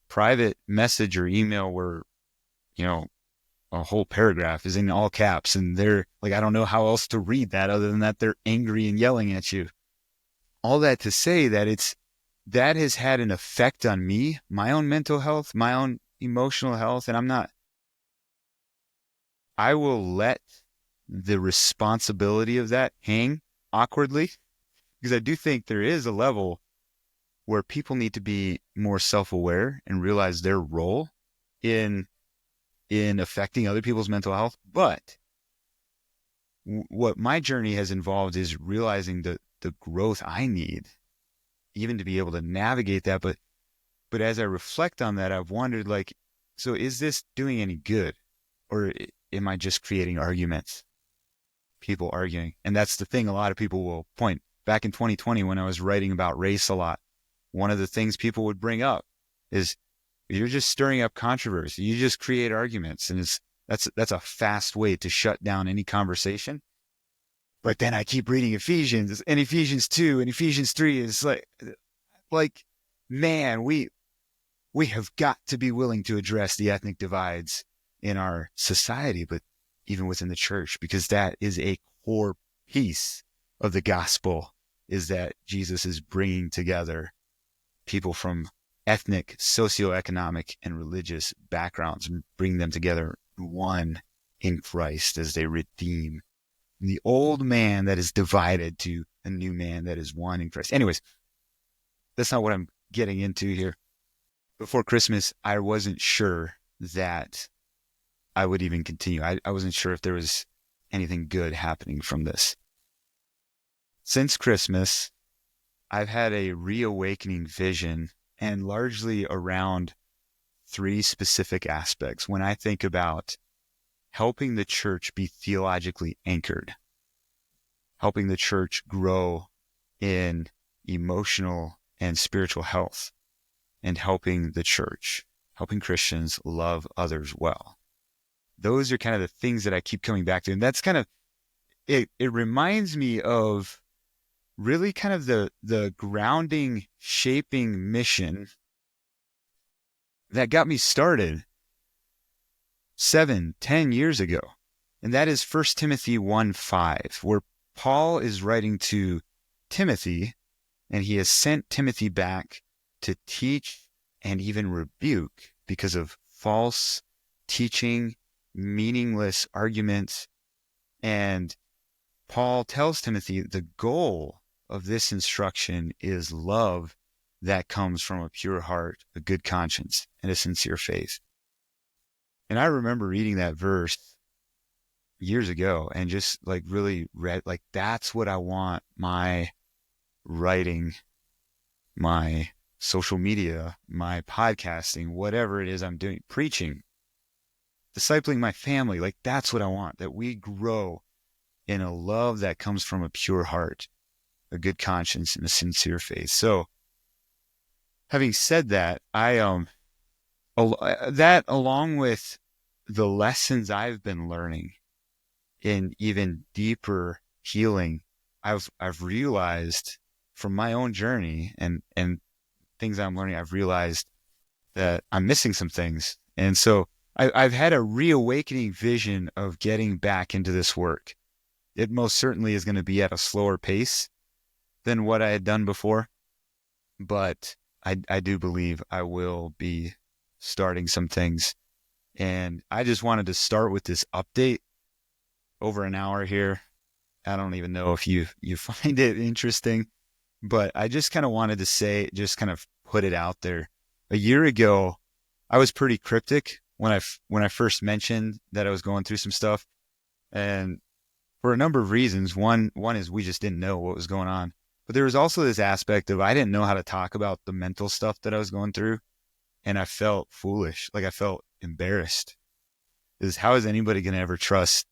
Speaker 1: private message or email where, a whole paragraph is in all caps and they're like, I don't know how else to read that other than that they're angry and yelling at you. All that to say that that has had an effect on me, my own mental health, my own emotional health. And I will let the responsibility of that hang awkwardly, because I do think there is a level where people need to be more self-aware and realize their role in affecting other people's mental health. But what my journey has involved is realizing the growth I need even to be able to navigate that. But as I reflect on that, I've wondered, like, so is this doing any good, or am I just creating arguments? People arguing. And that's the thing. A lot of people will point back in 2020, when I was writing about race a lot, one of the things people would bring up is, you're just stirring up controversy. You just create arguments. And that's a fast way to shut down any conversation. But then I keep reading Ephesians and Ephesians 2 and Ephesians 3 is like, man, we have got to be willing to address the ethnic divides in our society, but even within the church, because that is a core piece of the gospel, is that Jesus is bringing together people from ethnic, socioeconomic, and religious backgrounds and bring them together one in Christ as they redeem the old man that is divided to a new man that is one in Christ. Anyways, that's not what I'm getting into here. Before Christmas, I wasn't sure that I would even continue. I wasn't sure if there was anything good happening from this. Since Christmas, I've had a reawakening vision, and largely around 3 specific aspects when I think about helping the church be theologically anchored, helping the church grow in emotional and spiritual health, and helping the church, helping Christians love others well. Those are kind of the things that I keep coming back to. And that's kind of, it reminds me of really kind of the grounding, shaping mission that got me started 7-10 years ago. And that is 1 Timothy 1:5, where Paul is writing to Timothy, and he has sent Timothy back to teach and even rebuke because of false teaching, meaningless arguments. And Paul tells Timothy the goal of this instruction is love that comes from a pure heart, a good conscience, and a sincere faith. And I remember reading that verse years ago and just like really read, like, that's what I want my writing, my social media, my podcasting, whatever it is I'm doing, preaching, discipling my family. Like, that's what I want, that we grow in a love that comes from a pure heart, a good conscience, and a sincere faith. So having said that, that along with the lessons I've been learning in even deeper healing, I've realized from my own journey and things I'm learning, I've realized that I'm missing some things. And so I've had a reawakening vision of getting back into this work. It most certainly is going to be at a slower pace than what I had done before, but I do believe I will be starting some things. And I just wanted to start with this update, over an hour here. I don't even know if you find it interesting, but I just kind of wanted to say, just kind of put it out there. A year ago, I was pretty cryptic when I first mentioned that I was going through some stuff, and for a number of reasons. One is we just didn't know what was going on. But there was also this aspect of I didn't know how to talk about the mental stuff that I was going through. And I felt foolish. Like, I felt embarrassed. How is anybody going to ever trust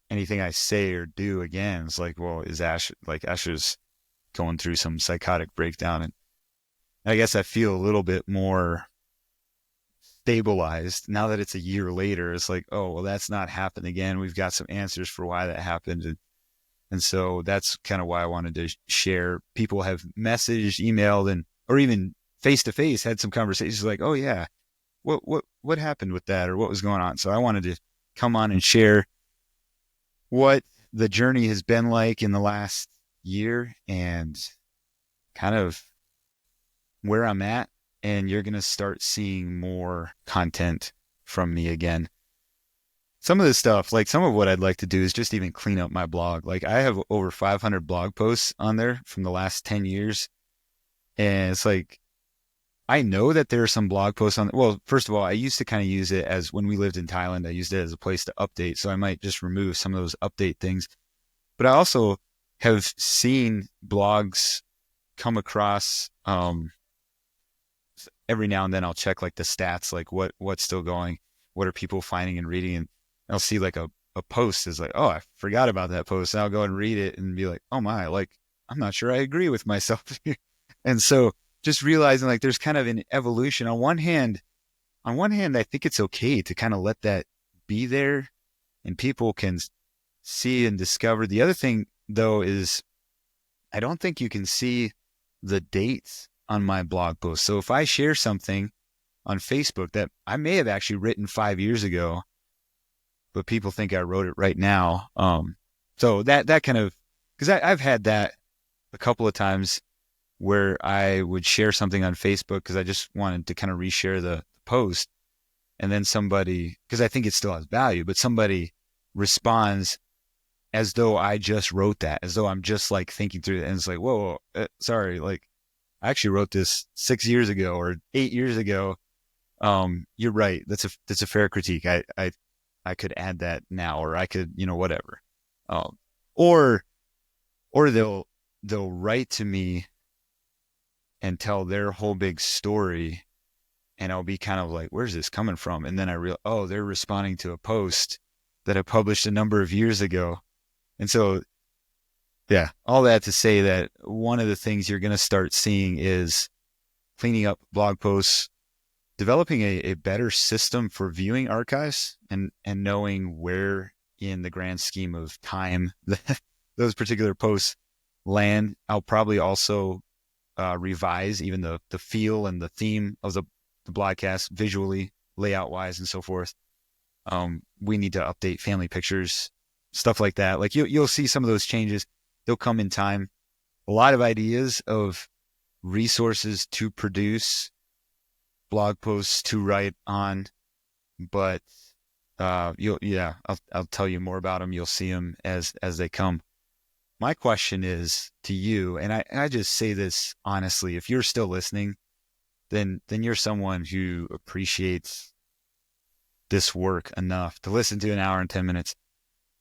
Speaker 1: anything I say or do again? It's like, well, is Asher's going through some psychotic breakdown. And I guess I feel a little bit more stabilized now that it's a year later. It's like, oh, well, that's not happened again. We've got some answers for why that happened. And so that's kind of why I wanted to share. People have messaged, emailed, or even face-to-face had some conversations like, oh yeah, what happened with that, or what was going on? So I wanted to come on and share what the journey has been like in the last year and kind of where I'm at. And you're going to start seeing more content from me again. Some of this stuff, like some of what I'd like to do is just even clean up my blog. Like, I have over 500 blog posts on there from the last 10 years. And it's like, I know that there are some blog posts on, well, first of all, I used to kind of use it as, when we lived in Thailand, I used it as a place to update. So I might just remove some of those update things. But I also have seen blogs come across, every now and then I'll check like the stats, like what's still going, what are people finding and reading, and I'll see like a post is like, oh, I forgot about that post. And I'll go and read it and be like, oh my, like, I'm not sure I agree with myself. And so just realizing like there's kind of an evolution. On one hand, I think it's okay to kind of let that be there and people can see and discover. The other thing though is I don't think you can see the dates on my blog post. So if I share something on Facebook that I may have actually written 5 years ago, but people think I wrote it right now. So that kind of, because I've had that a couple of times where I would share something on Facebook because I just wanted to kind of reshare the post. And then somebody, because I think it still has value, but somebody responds as though I just wrote that, as though I'm just like thinking through it. And it's like, whoa, sorry, like I actually wrote this 6 years ago or 8 years ago. You're right. That's a fair critique. I could add that now, or I could, whatever. Or they'll write to me and tell their whole big story, and I'll be kind of like, where's this coming from? And then I realize, oh, they're responding to a post that I published a number of years ago. And so, yeah, all that to say that one of the things you're going to start seeing is cleaning up blog posts, developing a better system for viewing archives and knowing where in the grand scheme of time those particular posts land. I'll probably also revise even the feel and the theme of the blogcast visually, layout wise, and so forth. We need to update family pictures, stuff like that. Like you'll see some of those changes. They'll come in time. A lot of ideas of resources to produce, blog posts to write on, but I'll tell you more about them. You'll see them as they come. My question is to you, and I just say this honestly, if you're still listening, then you're someone who appreciates this work enough to listen to an hour and 10 minutes.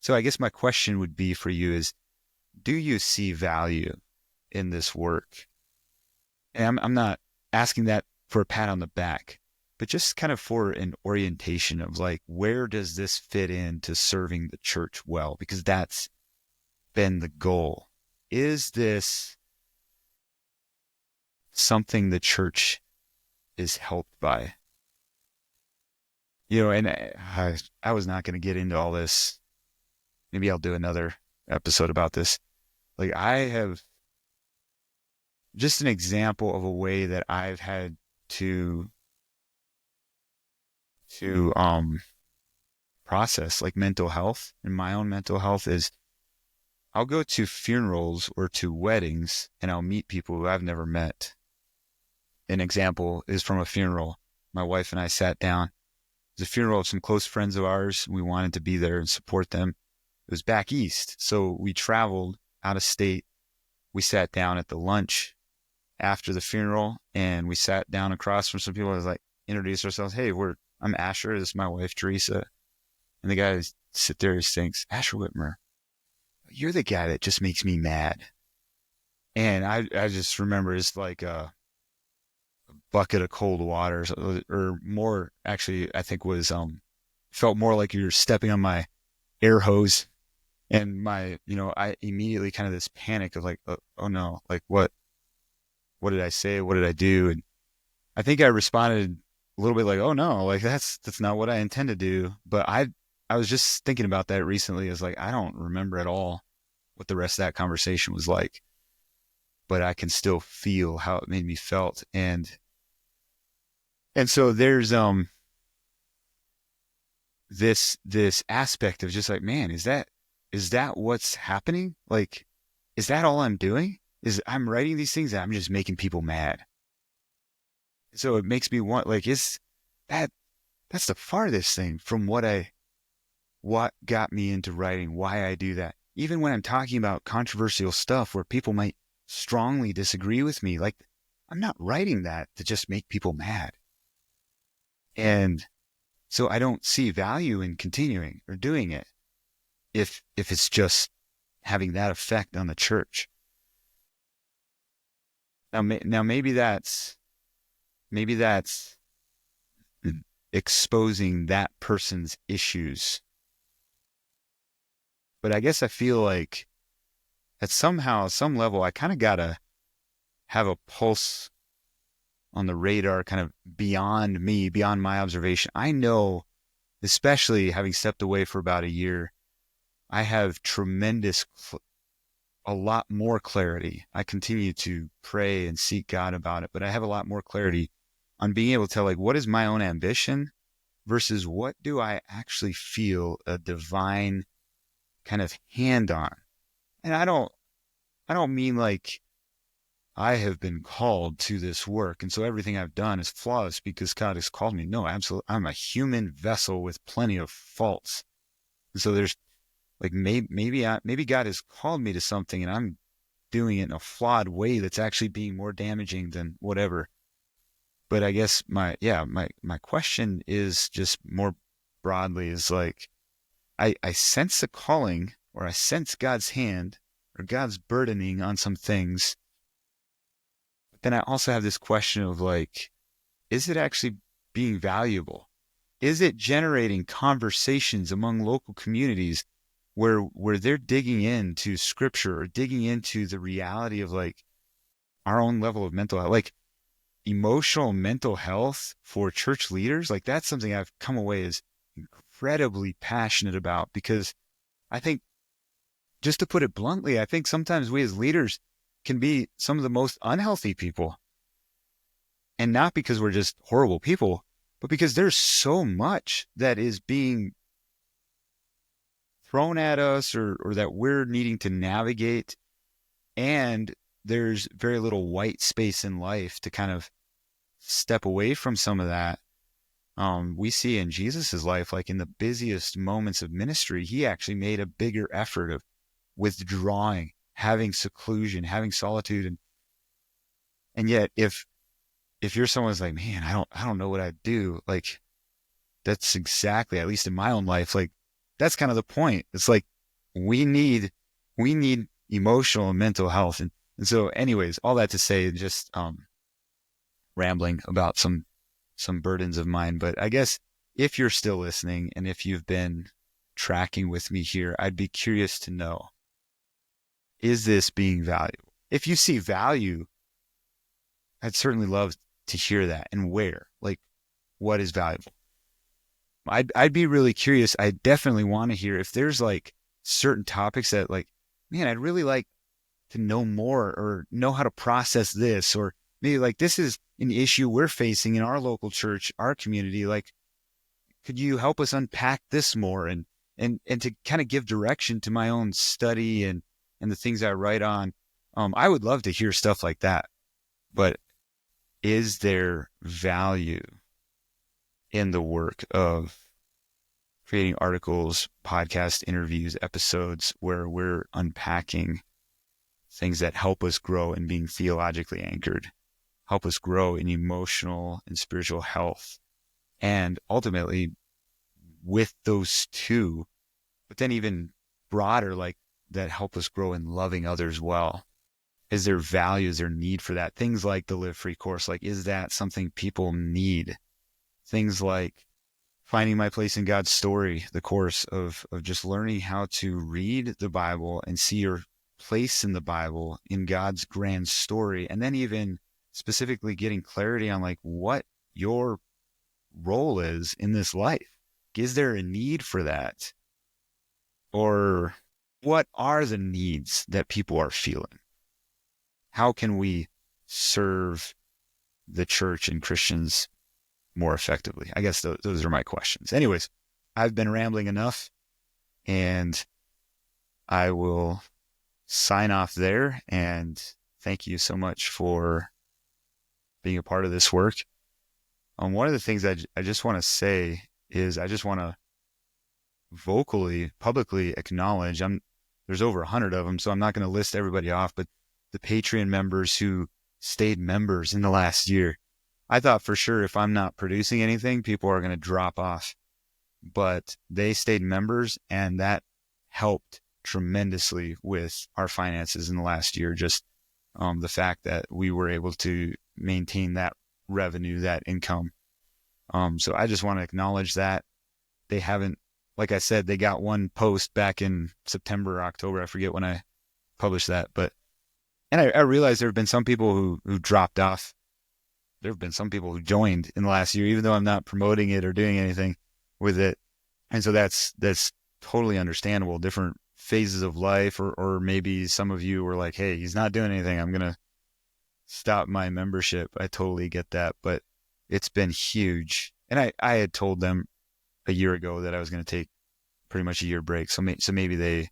Speaker 1: So I guess my question would be for you is, do you see value in this work? And I'm not asking that for a pat on the back, but just kind of for an orientation of like, where does this fit into serving the church well? Because that's been the goal. Is this something the church is helped by? And I was not going to get into all this. Maybe I'll do another episode about this. Like I have just an example of a way that I've had to process like mental health, and my own mental health is I'll go to funerals or to weddings and I'll meet people who I've never met. An example is from a funeral. My wife and I sat down. It was a funeral of some close friends of ours. We wanted to be there and support them. It was back east. So we traveled out of state. We sat down at the lunch after the funeral and we sat down across from some people. I was like, introduce ourselves. Hey, I'm Asher. This is my wife, Teresa. And the guy sit there and thinks, Asher Whitmer, you're the guy that just makes me mad. And I just remember it's like a bucket of cold water, or more actually, I think was, felt more like you're stepping on my air hose. And I immediately kind of this panic of like, oh no, like what did I say? What did I do? And I think I responded a little bit like, oh no, like that's not what I intend to do. But I was just thinking about that recently. It's like, I don't remember at all what the rest of that conversation was like, but I can still feel how it made me felt. And so there's, this aspect of just like, man, is that what's happening? Like, is that all I'm doing? Is I'm writing these things and I'm just making people mad. So it makes me want, like, that's the farthest thing from what got me into writing, why I do that. Even when I'm talking about controversial stuff where people might strongly disagree with me, like I'm not writing that to just make people mad. And so I don't see value in continuing or doing it if it's just having that effect on the church. Now maybe that's exposing that person's issues. But I guess I feel like at some level, I kind of gotta have a pulse on the radar, kind of beyond me, beyond my observation. I know, especially having stepped away for about a year, I have a lot more clarity. I continue to pray and seek God about it, but I have a lot more clarity on being able to tell, like, what is my own ambition versus what do I actually feel a divine kind of hand on. And I don't mean like I have been called to this work, and so everything I've done is flawless because God has called me. No, absolutely. I'm a human vessel with plenty of faults. And so there's like, maybe God has called me to something and I'm doing it in a flawed way that's actually being more damaging than whatever. But I guess my question is just more broadly is like, I sense a calling, or I sense God's hand or God's burdening on some things. But then I also have this question of like, is it actually being valuable? Is it generating conversations among local communities where they're digging into scripture or digging into the reality of like our own level of mental health, like emotional mental health for church leaders? Like that's something I've come away as incredibly passionate about, because I think, just to put it bluntly, I think sometimes we as leaders can be some of the most unhealthy people. And not because we're just horrible people, but because there's so much that is being thrown at us or that we're needing to navigate. And there's very little white space in life to kind of step away from some of that. We see in Jesus's life, like in the busiest moments of ministry, he actually made a bigger effort of withdrawing, having seclusion, having solitude. And yet if you're someone who's like, man, I don't know what I'd do, like that's exactly, at least in my own life, like that's kind of the point. It's like we need emotional and mental health. And so anyways, all that to say, just rambling about some burdens of mine. But I guess if you're still listening and if you've been tracking with me here, I'd be curious to know, is this being valuable? If you see value, I'd certainly love to hear that. And where, like, what is valuable? I'd be really curious. I definitely want to hear if there's like certain topics that like, man, I'd really like to know more or know how to process this, or maybe like this is an issue we're facing in our local church, our community. Like, could you help us unpack this more and to kind of give direction to my own study and the things I write on? I would love to hear stuff like that. But is there value in the work of creating articles, podcast interviews, episodes where we're unpacking things that help us grow in being theologically anchored, help us grow in emotional and spiritual health, and ultimately with those two, but then even broader, like that help us grow in loving others well? Is there value? Is there need for that? Things like the Live Free course, like, is that something people need? Things like Finding My Place in God's Story, the course of just learning how to read the Bible and see your place in the Bible in God's grand story. And then even specifically getting clarity on like what your role is in this life. Is there a need for that? Or what are the needs that people are feeling? How can we serve the church and Christians more effectively? I guess those are my questions. Anyways, I've been rambling enough, and I will sign off there. And thank you so much for being a part of this work. One of the things I just want to say is I just want to vocally, publicly acknowledge, there's over 100 of them, so I'm not going to list everybody off, but the Patreon members who stayed members in the last year. I thought for sure if I'm not producing anything, people are going to drop off, but they stayed members, and that helped tremendously with our finances in the last year. Just the fact that we were able to maintain that revenue, that income. So I just want to acknowledge that. They haven't, like I said, they got one post back in September or October. I forget when I published that, and I realized there have been some people who dropped off. There have been some people who joined in the last year, even though I'm not promoting it or doing anything with it. And so that's totally understandable. Different phases of life, or maybe some of you were like, hey, he's not doing anything, I'm going to stop my membership. I totally get that, but it's been huge. And I had told them a year ago that I was going to take pretty much a year break. So maybe they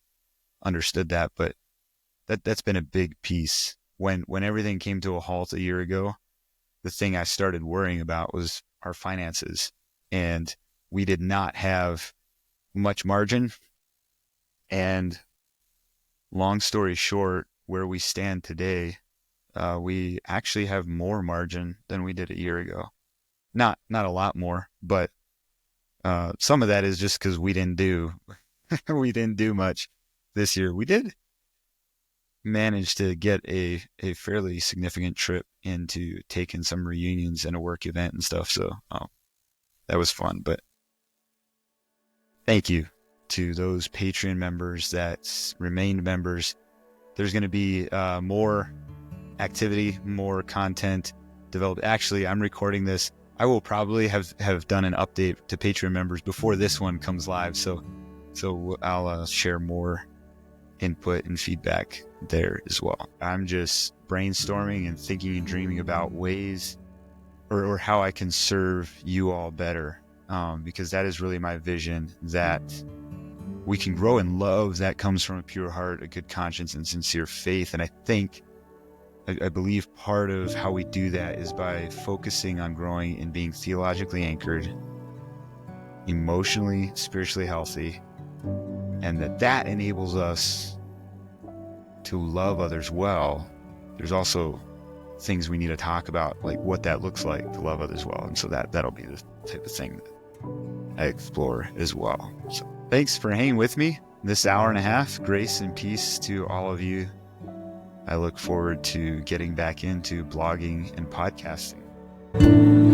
Speaker 1: understood that, but that's been a big piece. When everything came to a halt a year ago, the thing I started worrying about was our finances, and we did not have much margin. And long story short, where we stand today, we actually have more margin than we did a year ago. Not a lot more, but some of that is just because we didn't do much this year. We did manage to get a fairly significant trip into taking some reunions and a work event and stuff. So that was fun. But thank you to those Patreon members that remained members. There's going to be more activity, more content developed. Actually, I'm recording this. I will probably have done an update to Patreon members before this one comes live. So I'll share more input and feedback there as well. I'm just brainstorming and thinking and dreaming about ways or how I can serve you all better, because that is really my vision, that we can grow in love that comes from a pure heart, a good conscience, and sincere faith. And I believe part of how we do that is by focusing on growing and being theologically anchored, emotionally, spiritually healthy, and that enables us to love others well. There's also things we need to talk about, like what that looks like to love others well. And so that'll be the type of thing that I explore as well. So thanks for hanging with me this hour and a half. Grace and peace to all of you. I look forward to getting back into blogging and podcasting.